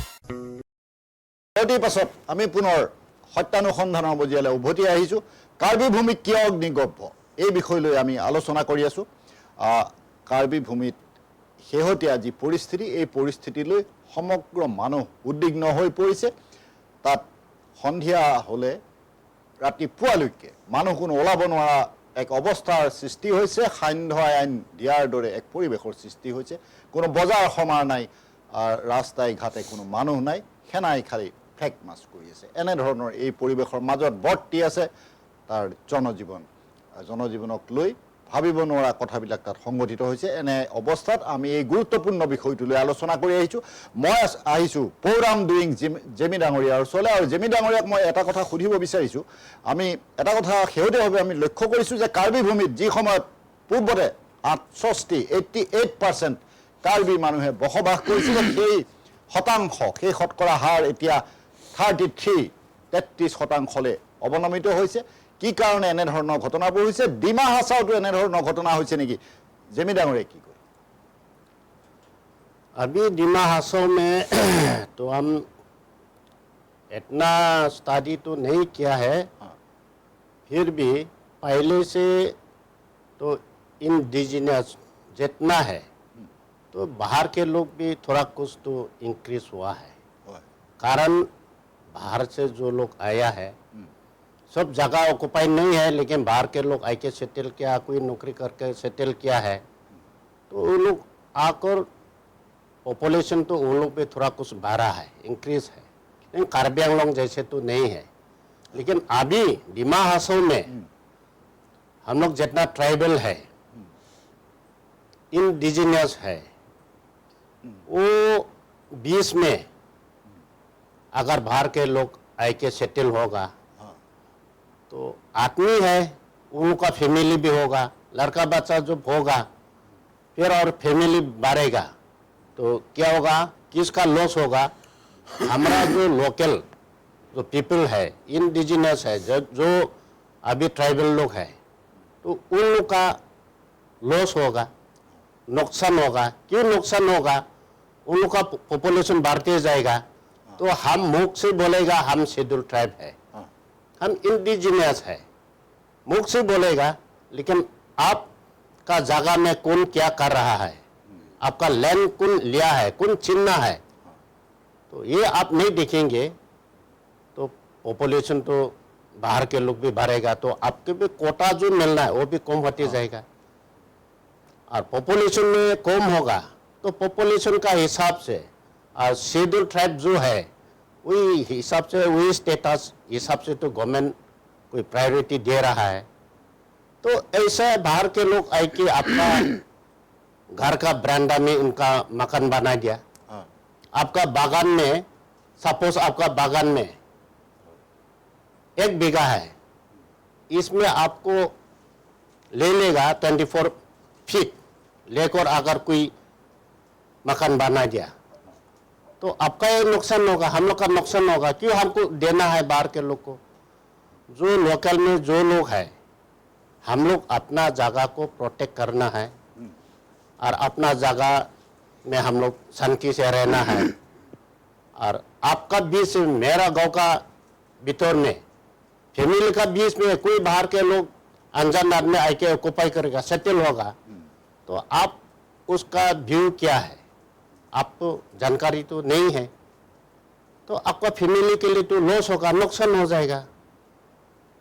বিৰতিৰ পাছত আমি পুনৰ সত্যানুসন্ধানৰ বজিয়ালৈ উভতি আহিছোঁ কাৰ্বি ভূমিত কিয় অগ্নিগৰ্ভ এই বিষয় লৈ আমি আলোচনা কৰি আছোঁ কাৰ্বি ভূমিত শেহতীয়া যি পৰিস্থিতি এই পৰিস্থিতিলৈ সমগ্ৰ মানুহ উদ্বিগ্ন হৈ পৰিছে তাত সন্ধিয়া হ'লে ৰাতিপুৱালৈকে মানুহ কোনো ওলাব নোৱাৰা এক অৱস্থাৰ সৃষ্টি হৈছে সান্ধ্য আইন দিয়াৰ দৰে এক পৰিৱেশৰ সৃষ্টি হৈছে কোনো বজাৰ সমাৰ নাই ৰাস্তাই ঘাটে কোনো মানুহ নাই সেনাই খালি ফেক মাছ কৰি আছে এনেধৰণৰ এই পৰিৱেশৰ মাজত বৰ্তি আছে তাৰ জনজীৱনক লৈ ভাবিব নোৱাৰা কথাবিলাক তাত সংগঠিত হৈছে এনে অৱস্থাত আমি এই গুৰুত্বপূৰ্ণ বিষয়টো লৈ আলোচনা কৰি আহিছোঁ মই আহিছোঁ পৌৰাম ডুইং জেমি ডাঙৰীয়াৰ ওচৰলৈ আৰু জেমি ডাঙৰীয়াক মই এটা কথা সুধিব বিচাৰিছোঁ আমি এটা কথা শেহতীয়াভাৱে আমি লক্ষ্য কৰিছোঁ যে কাৰ্বি ভূমিত যি সময়ত পূৰ্বতে 88% কাৰ্বি মানুহে বসবাস কৰিছিল সেই শতাংশ সেই শতকৰা হাৰ এতিয়া 33% অৱনমিত হৈছে কি কাৰণে এনেধৰণৰ ঘটনাবোৰ হৈছে ডিমা হাছাওতো এনেধৰণৰ ঘটনা হৈছে নেকি জেমি ডাঙৰীয়া কি কয় अभी डिमा हासो में तो हम इतना स्टडी तो नहीं किया है फिर भी पहले से तो इंडिजिनस जितना है तो बाहर के लोग भी थोड़ा कुछ तो इंक्रीज हुआ है कारण बाहर से जो लोग आया है सब जगह ऑक्युपाई नहीं है लेकिन बाहर के लोग आके सेटल किया कोई नौकरी करके सेटल किया है तो वो लोग आकर पॉपुलेशन तो उन लोग पे थोड़ा कुछ बढ़ा है इंक्रीज है लेकिन कार्बी आंगलोंग जैसे तो नहीं है लेकिन अभी डिमा हासो में हम लोग जितना ट्राइबल है इंडिजिनियस है वो 20 में अगर बाहर के लोग आके सेटल होगा तो आदमी है उनका फैमिली भी होगा लड़का बच्चा जब होगा फिर और फैमिली बढ़ेगा तो क्या होगा किसका लॉस होगा हमारा जो लोकल जो पीपल है इंडिजिनस है जो अभी ट्राइबल लोग है तो उन लोग का लॉस होगा नुकसान होगा क्यों नुकसान होगा उन लोग का पॉपुलेशन बढ़ते जाएगा तो हम मुख से बोलेगा हम शेड्यूल ट्राइब है हम इंडिजिनियस है मुख से बोलेगा लेकिन आपका जगह में कौन क्या कर रहा है आपका लैंड कौन लिया है कौन छीनना है तो ये आप नहीं देखेंगे तो पॉपुलेशन तो बाहर के लोग भी बढ़ेगा तो आपके भी कोटा जो मिलना है वो भी कम होते जाएगा और पॉपुलेशन में कम होगा तो पॉपुलेशन का हिसाब से और शेड्यूल ट्राइब जो है वही हिसाब से वही स्टेटस हिसाब से तो गवर्नमेंट कोई प्रायोरिटी दे रहा है तो ऐसा बाहर के लोग आए कि आपका घर का बरामदा में उनका मकान बना दिया आपका बागान में सपोज आपका बागान में 1 बीघा है इसमें आपको ले लेगा 24 फीट लेकर अगर कोई मकान बना दिया तो आपका ये नुकसान होगा, हम लोग का नुकसान होगा। क्यों हमको देना है बाहर के लोग को? जो लोकल में जो लोग हैं, हम लोग अपना जगह को प्रोटेक्ट करना है और अपना जगह में हम लोग शांति से रहना है। और आपका बीच मेरा गांव का भीतर में फैमिली का बीच में कोई बाहर के लोग अनजान आदमी आके ऑक्युपाई करेगा, सेटल होगा, तो आप उसका व्यू क्या है आपको जानकारी तो नहीं है, तो आपका फैमिली के लिए तो लॉस होगा, नुकसान हो जाएगा।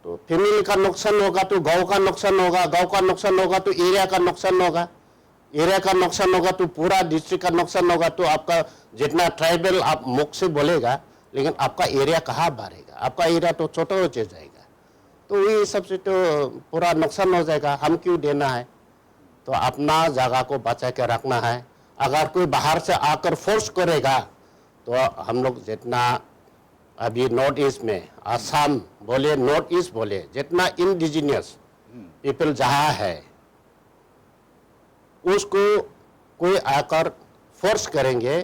तो फैमिली का नुकसान होगा तो गांव का नुकसान होगा, गांव का नुकसान होगा तो एरिया का नुकसान होगा, एरिया का नुकसान होगा तो पूरा डिस्ट्रिक्ट का नुकसान होगा। तो आपका जितना ट्राइबल आप मुख से बोलेगा, लेकिन आपका एरिया कहाँ बढ़ेगा? आपका एरिया तो छोटा हो जाएगा। तो ये सबसे तो पूरा नुकसान हो जाएगा। हम क्यों देना है? तो अपना जगह को बचा के रखना है। अगर कोई बाहर से आकर फोर्स करेगा तो हम लोग जितना अभी नॉर्थ ईस्ट में आसाम बोले, नॉर्थ ईस्ट बोले, जितना इंडिजिनियस पीपल जहाँ है उसको कोई आकर फोर्स करेंगे,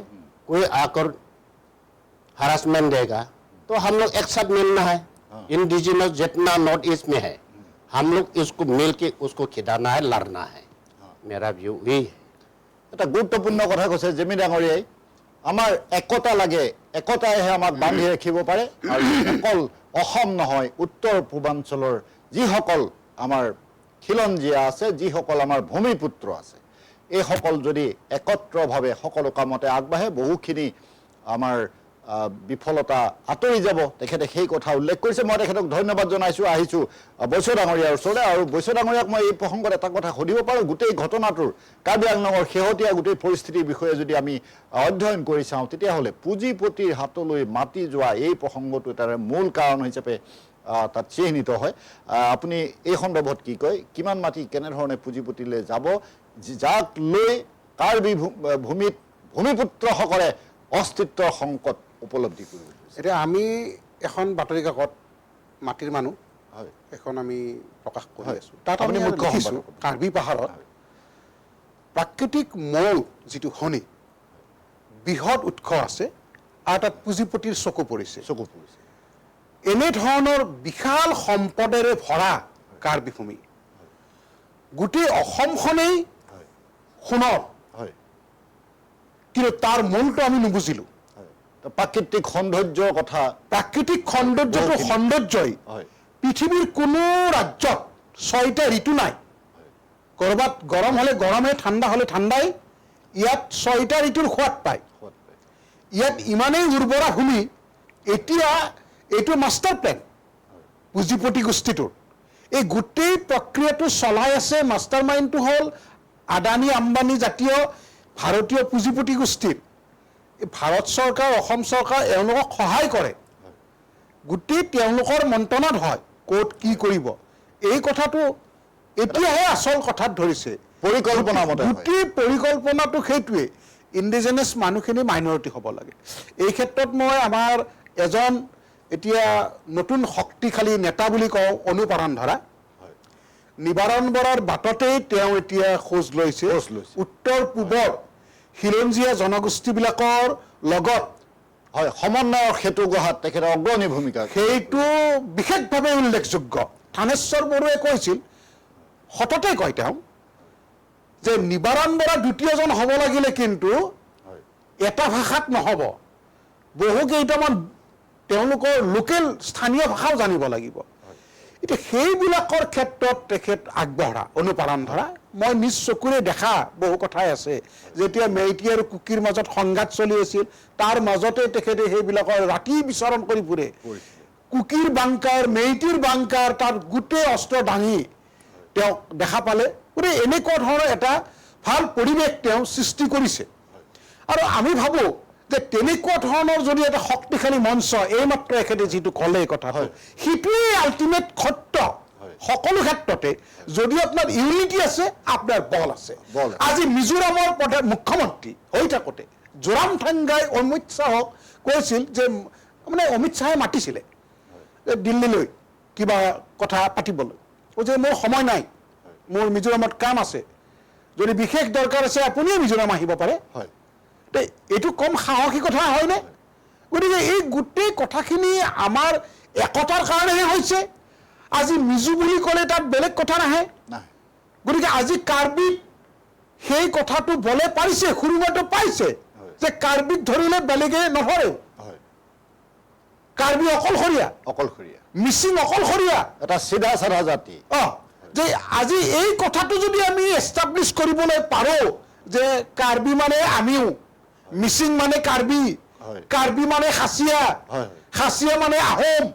कोई आकर हरासमेंट देगा, तो हम लोग एक साथ मिलना है। इंडिजिनियस जितना नॉर्थ ईस्ट में है, हम लोग इसको मिल के उसको खिदाना है, लड़ना है। मेरा व्यू यही है। এটা গুৰুত্বপূৰ্ণ কথা কৈছে জেমি ডাঙৰীয়াই। আমাৰ একতা লাগে, একতাইহে আমাক বান্ধি ৰাখিব পাৰে। আৰু অকল অসম নহয়, উত্তৰ পূৰ্বাঞ্চলৰ যিসকল আমাৰ খিলঞ্জীয়া আছে, যিসকল আমাৰ ভূমিপুত্ৰ আছে, এইসকল যদি একত্ৰভাৱে সকলো কামতে আগবাঢ়ে, বহুখিনি আমাৰ বিফলতা আঁতৰি যাব। তেখেতে সেই কথা উল্লেখ কৰিছে। মই তেখেতক ধন্যবাদ জনাইছোঁ। আহিছোঁ বৈশ্য ডাঙৰীয়াৰ ওচৰলৈ। আৰু বৈশ্য ডাঙৰীয়াক মই এই প্ৰসংগত এটা কথা সুধিব পাৰোঁ। গোটেই ঘটনাটোৰ কাৰ্বি আংলঙৰ শেহতীয়া গোটেই পৰিস্থিতিৰ বিষয়ে যদি আমি অধ্যয়ন কৰি চাওঁ, তেতিয়াহ'লে পুঁজিপতিৰ হাতলৈ মাতি যোৱা এই প্ৰসংগটো তাৰে মূল কাৰণ হিচাপে তাত চিহ্নিত হয়। আপুনি এই সন্দৰ্ভত কি কয়? কিমান মাটি কেনেধৰণে পুঁজিপতিলৈ যাব, যাক লৈ কাৰ্বি ভূমিত ভূমিপুত্ৰসকলে অস্তিত্বৰ সংকট উপলব্ধি কৰিব? এতিয়া আমি এখন বাতৰি কাকত মাটিৰ মানুহ এখন আমি প্ৰকাশ কৰি আছোঁ। তাত আমি দেখিছোঁ কাৰ্বি পাহাৰত প্ৰাকৃতিক মৌ যিটো খনি, বৃহৎ উৎস আছে আৰু তাত পুঁজিপতিৰ চকু পৰিছে। এনেধৰণৰ বিশাল সম্পদেৰে ভৰা কাৰ্বি ভূমি, গোটেই অসমখনেই সোণৰ, কিন্তু তাৰ মূলটো আমি নুবুজিলোঁ। প্ৰাকৃতিক সৌন্দৰ্যৰ কথা, প্ৰাকৃতিক সৌন্দৰ্যটো সৌন্দৰ্যই পৃথিৱীৰ কোনো ৰাজ্যত 6টা ঋতু নাই। ক'ৰবাত গৰম হ'লে গৰমে, ঠাণ্ডা হ'লে ঠাণ্ডাই। ইয়াত 6টা ঋতুৰ সোৱাদ পায়। ইয়াত ইমানেই উৰ্বৰা ভূমি। এতিয়া এইটো মাষ্টাৰ প্লেন পুঁজিপতি গোষ্ঠীটোৰ। এই গোটেই প্ৰক্ৰিয়াটো চলাই আছে। মাষ্টাৰ মাইণ্ডটো হ'ল আদানী আম্বানী জাতীয় ভাৰতীয় পুঁজিপতি গোষ্ঠীৰ। ভাৰত চৰকাৰ, অসম চৰকাৰ এওঁলোকক সহায় কৰে। গোটেই তেওঁলোকৰ মন্ত্ৰণাত হয় ক'ত কি কৰিব। এই কথাটো এতিয়াহে আচল কথাত ধৰিছে। পৰিকল্পনা মতে গোটেই পৰিকল্পনাটো সেইটোৱে। ইণ্ডিজিনাছ মানুহখিনি মাইনৰিটি হ'ব লাগে। এই ক্ষেত্ৰত মই আমাৰ এজন এতিয়া নতুন শক্তিশালী নেতা বুলি কওঁ, অনুপৰাণ ধৰা। নিবাৰণ বৰাৰ বাটতেই তেওঁ এতিয়া খোজ লৈছে। উত্তৰ পূবৰ খিলঞ্জীয়া জনগোষ্ঠীবিলাকৰ লগত হয় সমন্বয়ৰ সেতু গঢ়াত তেখেতৰ অগ্ৰণী ভূমিকা, সেইটো বিশেষভাৱে উল্লেখযোগ্য। থানেশ্বৰ বড়োৱে কৈছিল, সততে কয় তেওঁ, যে নিবাৰণ বৰা দ্বিতীয়জন হ'ব লাগিলে কিন্তু এটা ভাষাত নহ'ব, বহুকেইটামান তেওঁলোকৰ লোকেল স্থানীয় ভাষাও জানিব লাগিব। এতিয়া সেইবিলাকৰ ক্ষেত্ৰত তেখেত আগবঢ়া অনুপালন ধৰা। মই নিজ চকুৰে দেখা বহু কথাই আছে। যেতিয়া মেইটী আৰু কুকিৰ মাজত সংঘাত চলি আছিল, তাৰ মাজতে তেখেতে সেইবিলাকৰ ৰাতি বিচৰণ কৰি ফুৰে। কুকিৰ বাংকাৰ, মেইটীৰ বাংকাৰ, তাৰ গোটেই অস্ত্ৰ দাঙি তেওঁক দেখা পালে। গতিকে এনেকুৱা ধৰণৰ এটা ভাল পৰিৱেশ তেওঁ সৃষ্টি কৰিছে। আৰু আমি ভাবোঁ যে তেনেকুৱা ধৰণৰ যদি এটা শক্তিশালী মঞ্চ, এইমাত্ৰ এখেতে যিটো ক'লে এই কথাটো, সেইটোৱেই আল্টিমেট সত্য সকলো ক্ষেত্ৰতে। যদি আপোনাৰ ইউনিটি আছে, আপোনাৰ বল আছে। আজি মিজোৰামৰ মুখ্যমন্ত্ৰী হৈ থাকোঁতে জোৰামথাংগাই অমিত শ্বাহক কৈছিল যে, মানে অমিত শ্বাহে মাতিছিলে দিল্লীলৈ কিবা কথা পাতিবলৈ, যে মোৰ সময় নাই, মোৰ মিজোৰামত কাম আছে, যদি বিশেষ দৰকাৰ আছে আপুনিও মিজোৰাম আহিব পাৰে। হয়, এইটো কম সাহসী কথা হয়নে? গতিকে এই গোটেই কথাখিনি আমাৰ একতাৰ কাৰণেহে হৈছে। আজি মিজো বুলি ক'লে তাত বেলেগ কথা নাহে। গতিকে আজি কাৰ্বি সেই কথাটো বলে পাৰিছে, সুৰুঙাটো পাইছে যে কাৰ্বিক ধৰিলে বেলেগে নধৰে। কাৰ্বি অকলশৰীয়া, মিচিং অকলশৰীয়া, এটা চিধা চাধা জাতি। যে আজি এই কথাটো যদি আমি এষ্টাব্লিছ কৰিবলৈ পাৰোঁ যে কাৰ্বি মানে আমিও, মিচিং মানে কাৰ্বি, কাৰ্বি মানে খাচীয়া, খাচীয়া মানে আহোম,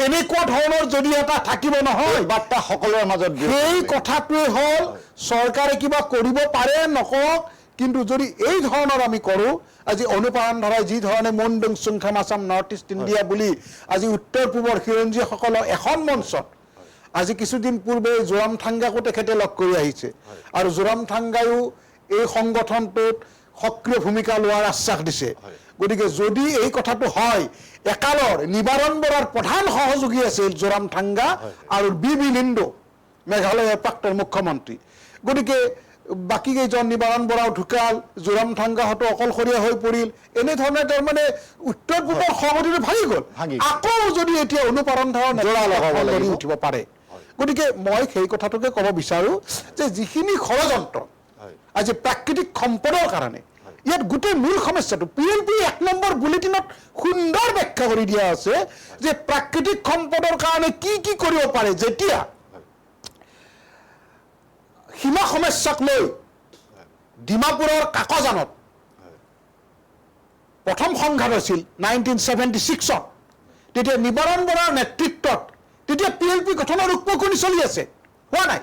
এনেকুৱা ধৰণৰ যদি এটা থাকিব নহয় বাৰ্তা সকলোৰে মাজত, সেই কথাটোৱে হ'ল চৰকাৰে কিবা কৰিব পাৰে নকওক, কিন্তু যদি এই ধৰণৰ আমি কৰোঁ, আজি অনুপাৰণ ধৰাই যি ধৰণে মনডং চুংখাম আছাম নৰ্থ ইষ্ট ইণ্ডিয়া বুলি আজি উত্তৰ পূবৰ খিৰঞ্জীসকলক এখন মঞ্চত, আজি কিছুদিন পূৰ্বে জোৰামথাংগাকো তেখেতে লগ কৰি আহিছে, আৰু জোৰামথাংগায়ো এই সংগঠনটোত সক্ৰিয় ভূমিকা লোৱাৰ আশ্বাস দিছে। গতিকে যদি এই কথাটো হয়, একালৰ নিবাৰণ বৰাৰ প্ৰধান সহযোগী আছিল জোৰামথাংগা আৰু বি লিণ্ডো, মেঘালয়ৰ প্ৰাক্তন মুখ্যমন্ত্ৰী। গতিকে বাকী কেইজন, নিবাৰণ বৰাও ঢুকাল, জোৰামথাংগাহঁতো অকলশৰীয়া হৈ পৰিল, এনেধৰণে তাৰমানে উত্তৰ পূবৰ সংগতিটো ভাঙি গ'ল। আকৌ যদি এতিয়া অনুপাৰণ ধৰণ উঠিব পাৰে, গতিকে মই সেই কথাটোকে ক'ব বিচাৰোঁ যে যিখিনি ষড়যন্ত্ৰ আজি প্ৰাকৃতিক সম্পদৰ কাৰণে, ইয়াত গোটেই মূল সমস্যাটো PNP 1 নম্বৰ বুলেটিনত সুন্দৰ ব্যাখ্যা কৰি দিয়া আছে যে প্ৰাকৃতিক সম্পদৰ কাৰণে কি কি কৰিব পাৰে। যেতিয়া সীমা সমস্যাক লৈ ডিমাপুৰৰ কাকজানত প্ৰথম সংঘাত হৈছিল 1976-ত, তেতিয়া নিবাৰণ বৰাৰ নেতৃত্বত তেতিয়া PNP গঠনৰ ৰূপকণি চলি আছে, হোৱা নাই।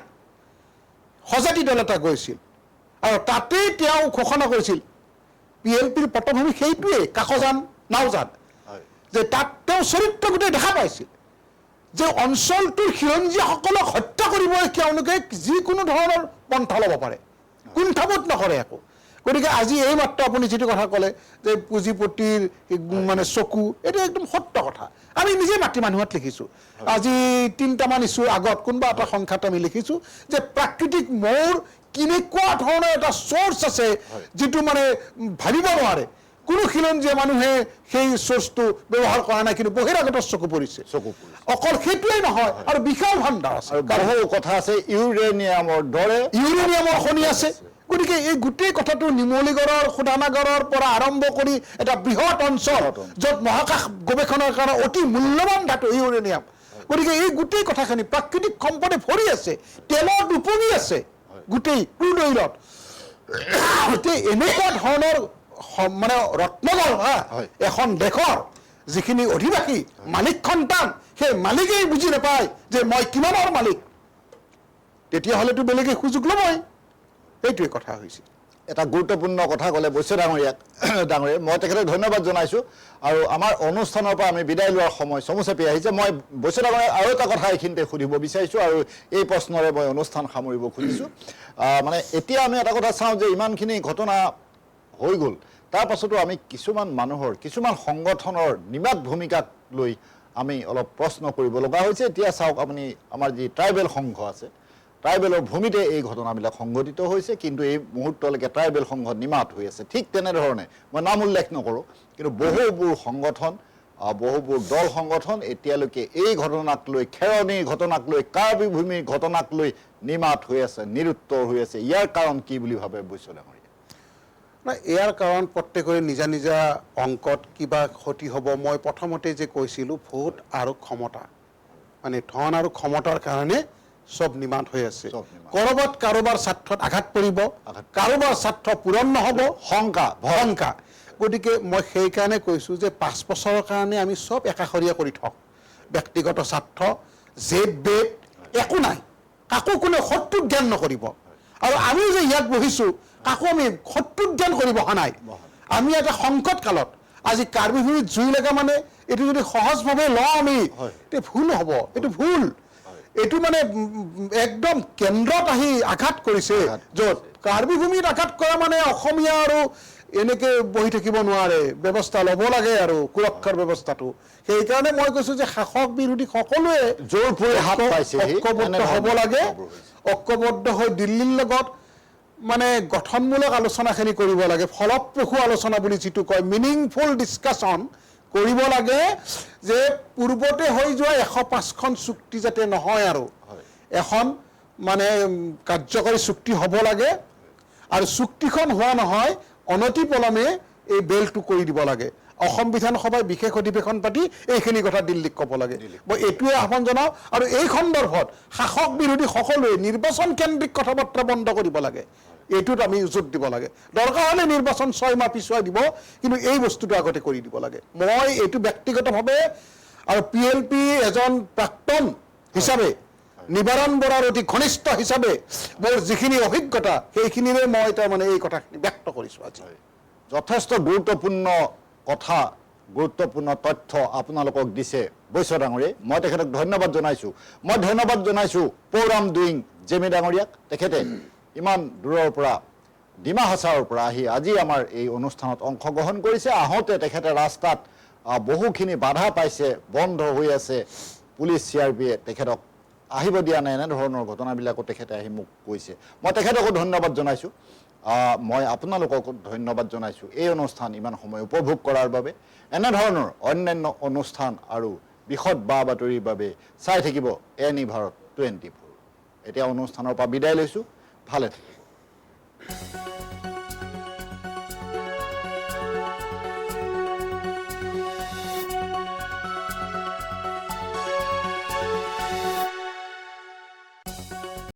সজাতি দল এটা গৈছিল আৰু তাতেই তেওঁ ঘোষণা কৰিছিল, PNPৰ পটভূমি সেইটোৱেই কাকজান নাওজান, যে তাত তেওঁ চৰিত্ৰ গোটেই দেখা পাইছিল যে অঞ্চলটোৰ খিৰঞ্জীয়াসকলক হত্যা কৰিবলৈ তেওঁলোকে যিকোনো ধৰণৰ পন্থা ল'ব পাৰে, কুণ্ঠাবোধ নকৰে একো। গতিকে আজি এই মাত্ৰ আপুনি যিটো কথা ক'লে যে পুঁজিপতিৰ মানে চকু, এইটো একদম সত্য কথা। আমি নিজে মাতৃ মানুহত লিখিছোঁ, আজি 3টামান ইছ্যুৰ আগত কোনোবা এটা সংখ্যাত আমি লিখিছোঁ যে প্ৰাকৃতিক মৌৰ কেনেকুৱা ধৰণৰ এটা চ'ৰ্চ আছে যিটো মানে ভাবিব নোৱাৰে। কোনো খিলঞ্জীয়া মানুহে সেই চ'ৰ্চটো ব্যৱহাৰ কৰা নাই, কিন্তু বহিৰাগত চকু পৰিছে। অকল সেইটোৱেই নহয়, আৰু বিশাল ভাণ্ডাৰ আছে, বহু কথা আছে, ইউৰেনিয়ামৰ দৰে ইউৰেনিয়ামৰ খনি আছে। গতিকে এই গোটেই কথাটো নিমলীগড়ৰ শোধনাগাৰৰ পৰা আৰম্ভ কৰি এটা বৃহৎ অঞ্চল য'ত মহাকাশ গৱেষণাৰ কাৰণে অতি মূল্যৱান ধাতু ইউৰেনিয়াম। গতিকে এই গোটেই কথাখিনি প্ৰাকৃতিক সম্পদে ভৰি আছে, তেলৰ দুপনি আছে গোটেই ক্ৰুড অইলত। এনেকুৱা ধৰণৰ মানে ৰত্নগৰ এখন দেশৰ যিখিনি অধিবাসী মালিক সন্তান, সেই মালিকেই বুজি নাপায় যে মই কিমানৰ মালিক, তেতিয়াহ'লেতো বেলেগে সুযোগ ল'বই। সেইটোৱে কথা হৈছে। এটা গুৰুত্বপূৰ্ণ কথা ক'লে বৈশ্য ডাঙৰীয়া, মই তেখেতক ধন্যবাদ জনাইছোঁ। আৰু আমাৰ অনুষ্ঠানৰ পৰা আমি বিদায় লোৱাৰ সময় চমু চাপি আহিছে। মই বৈশ্য ডাঙৰীয়াক আৰু এটা কথা এইখিনিতে সুধিব বিচাৰিছোঁ, আৰু এই প্ৰশ্নৰে মই অনুষ্ঠান সামৰিব খুজিছোঁ। মানে এতিয়া আমি এটা কথা চাওঁ যে ইমানখিনি ঘটনা হৈ গ'ল, তাৰ পাছতো আমি কিছুমান মানুহৰ, কিছুমান সংগঠনৰ নিমাত ভূমিকাক লৈ আমি অলপ প্ৰশ্ন কৰিব লগা হৈছে। এতিয়া চাওক আপুনি, আমাৰ যি ট্ৰাইবেল সংঘ আছে, ট্ৰাইবেলৰ ভূমিতে এই ঘটনাবিলাক সংঘটিত হৈছে, কিন্তু এই মুহূৰ্তলৈকে ট্ৰাইবেল সংঘ নিমাত হৈ আছে। ঠিক তেনেধৰণে মই নাম উল্লেখ নকৰোঁ, কিন্তু বহুবোৰ সংগঠন, বহুবোৰ দল সংগঠন এতিয়ালৈকে এই ঘটনাক লৈ, খেৰণিৰ ঘটনাক লৈ, কাৰ্বি ভূমিৰ ঘটনাক লৈ নিমাত হৈ আছে, নিৰুত্তৰ হৈ আছে। ইয়াৰ কাৰণ কি বুলি ভাবে বৈশ্য ডাঙৰীয়া? ইয়াৰ কাৰণ প্ৰত্যেকৰে নিজা নিজা অংকত কিবা ক্ষতি হ'ব। মই প্ৰথমতে যে কৈছিলোঁ ভোট আৰু ক্ষমতা, মানে ধন আৰু ক্ষমতাৰ কাৰণে চব নিমাত হৈ আছে। ক'ৰবাত কাৰোবাৰ স্বাৰ্থত আঘাত পৰিব, কাৰোবাৰ স্বাৰ্থ পূৰণ নহ'ব, শংকা। গতিকে মই সেইকাৰণে কৈছোঁ যে 5 বছৰৰ কাৰণে আমি চব একাষৰীয়া কৰি থওঁ। ব্যক্তিগত স্বাৰ্থ, জেদ বেদ একো নাই, কাকো কোনে শত্ৰুক জ্ঞান নকৰিব। আৰু আমিও যে ইয়াত বহিছোঁ, কাকো আমি শত্ৰুক জ্ঞান কৰিব অহা নাই। আমি এটা সংকট কালত আজি কাৰ্বি ভূমিত জুই লগা মানে এইটো যদি সহজভাৱে লওঁ আমি, এইটো ভুল হ'ব, এইটো ভুল। এইটো মানে একদম কেন্দ্ৰত আহি আঘাত কৰিছে, য'ত কাৰ্বি ভূমিত আঘাত কৰা মানে অসমীয়া আৰু এনেকৈ বহি থাকিব নোৱাৰে, ব্যৱস্থা ল'ব লাগে আৰু সুৰক্ষাৰ ব্যৱস্থাটো। সেইকাৰণে মই কৈছোঁ যে শাসক বিৰোধী সকলোৱে জোৰপূৰে হাত পাইছে ঐক্যবদ্ধ হ'ব লাগে, ঐক্যবদ্ধ হৈ দিল্লীৰ লগত মানে গঠনমূলক আলোচনাখিনি কৰিব লাগে, ফলপ্ৰসূ আলোচনা বুলি যিটো কয়, মিনিংফুল ডিছকাশ্যন কৰিব লাগে, যে পূৰ্বতে হৈ যোৱা 105খন চুক্তি যাতে নহয় আৰু এখন মানে কাৰ্যকৰী চুক্তি হ'ব লাগে, আৰু চুক্তিখন হোৱা নহয় অনতিপলমে এই বেলটো কৰি দিব লাগে। অসম বিধানসভাই বিশেষ অধিৱেশন পাতি এইখিনি কথা দিল্লীক ক'ব লাগে। মই এইটোৱে আহ্বান জনাওঁ, আৰু এই সন্দৰ্ভত শাসক বিৰোধী সকলোৱে নিৰ্বাচন কেন্দ্ৰিক কথা বাৰ্তা বন্ধ কৰিব লাগে, এইটোত আমি জোৰ দিব লাগে। দৰকাৰ হ'লে নিৰ্বাচন 6 মাহ পিছুৱাই দিব, কিন্তু এই বস্তুটো আগতে কৰি দিব লাগে। মই এইটো ব্যক্তিগতভাৱে আৰু PLP এজন প্ৰাক্তন হিচাপে, নিবাৰণ বৰাৰ অতি ঘনিষ্ঠ হিচাপে মোৰ যিখিনি অভিজ্ঞতা সেইখিনিৰে মই তাৰমানে এই কথাখিনি ব্যক্ত কৰিছোঁ আজি। যথেষ্ট গুৰুত্বপূৰ্ণ কথা, গুৰুত্বপূৰ্ণ তথ্য আপোনালোকক দিছে বৈশ্য ডাঙৰীয়াই। মই তেখেতক ধন্যবাদ জনাইছোঁ। মই ধন্যবাদ জনাইছোঁ পৌৰাম ডুইং জেমি ডাঙৰীয়াক। তেখেতে ইমান দূৰৰ পৰা, ডিমা হাছাৰৰ পৰা আহি আজি আমাৰ এই অনুষ্ঠানত অংশগ্ৰহণ কৰিছে। আহোঁতে তেখেতে ৰাস্তাত বহুখিনি বাধা পাইছে, বন্ধ হৈ আছে, পুলিচ CRPয়ে তেখেতক আহিব দিয়া নাই, এনেধৰণৰ ঘটনাবিলাকো তেখেতে আহি মোক কৈছে। মই তেখেতকো ধন্যবাদ জনাইছোঁ। মই আপোনালোককো ধন্যবাদ জনাইছোঁ এই অনুষ্ঠান ইমান সময় উপভোগ কৰাৰ বাবে। এনেধৰণৰ অন্যান্য অনুষ্ঠান আৰু বিশদ বা বাতৰিৰ বাবে চাই থাকিব এনি ভাৰত 24। এতিয়া অনুষ্ঠানৰ পৰা বিদায় লৈছোঁ, ভালে থাকিব।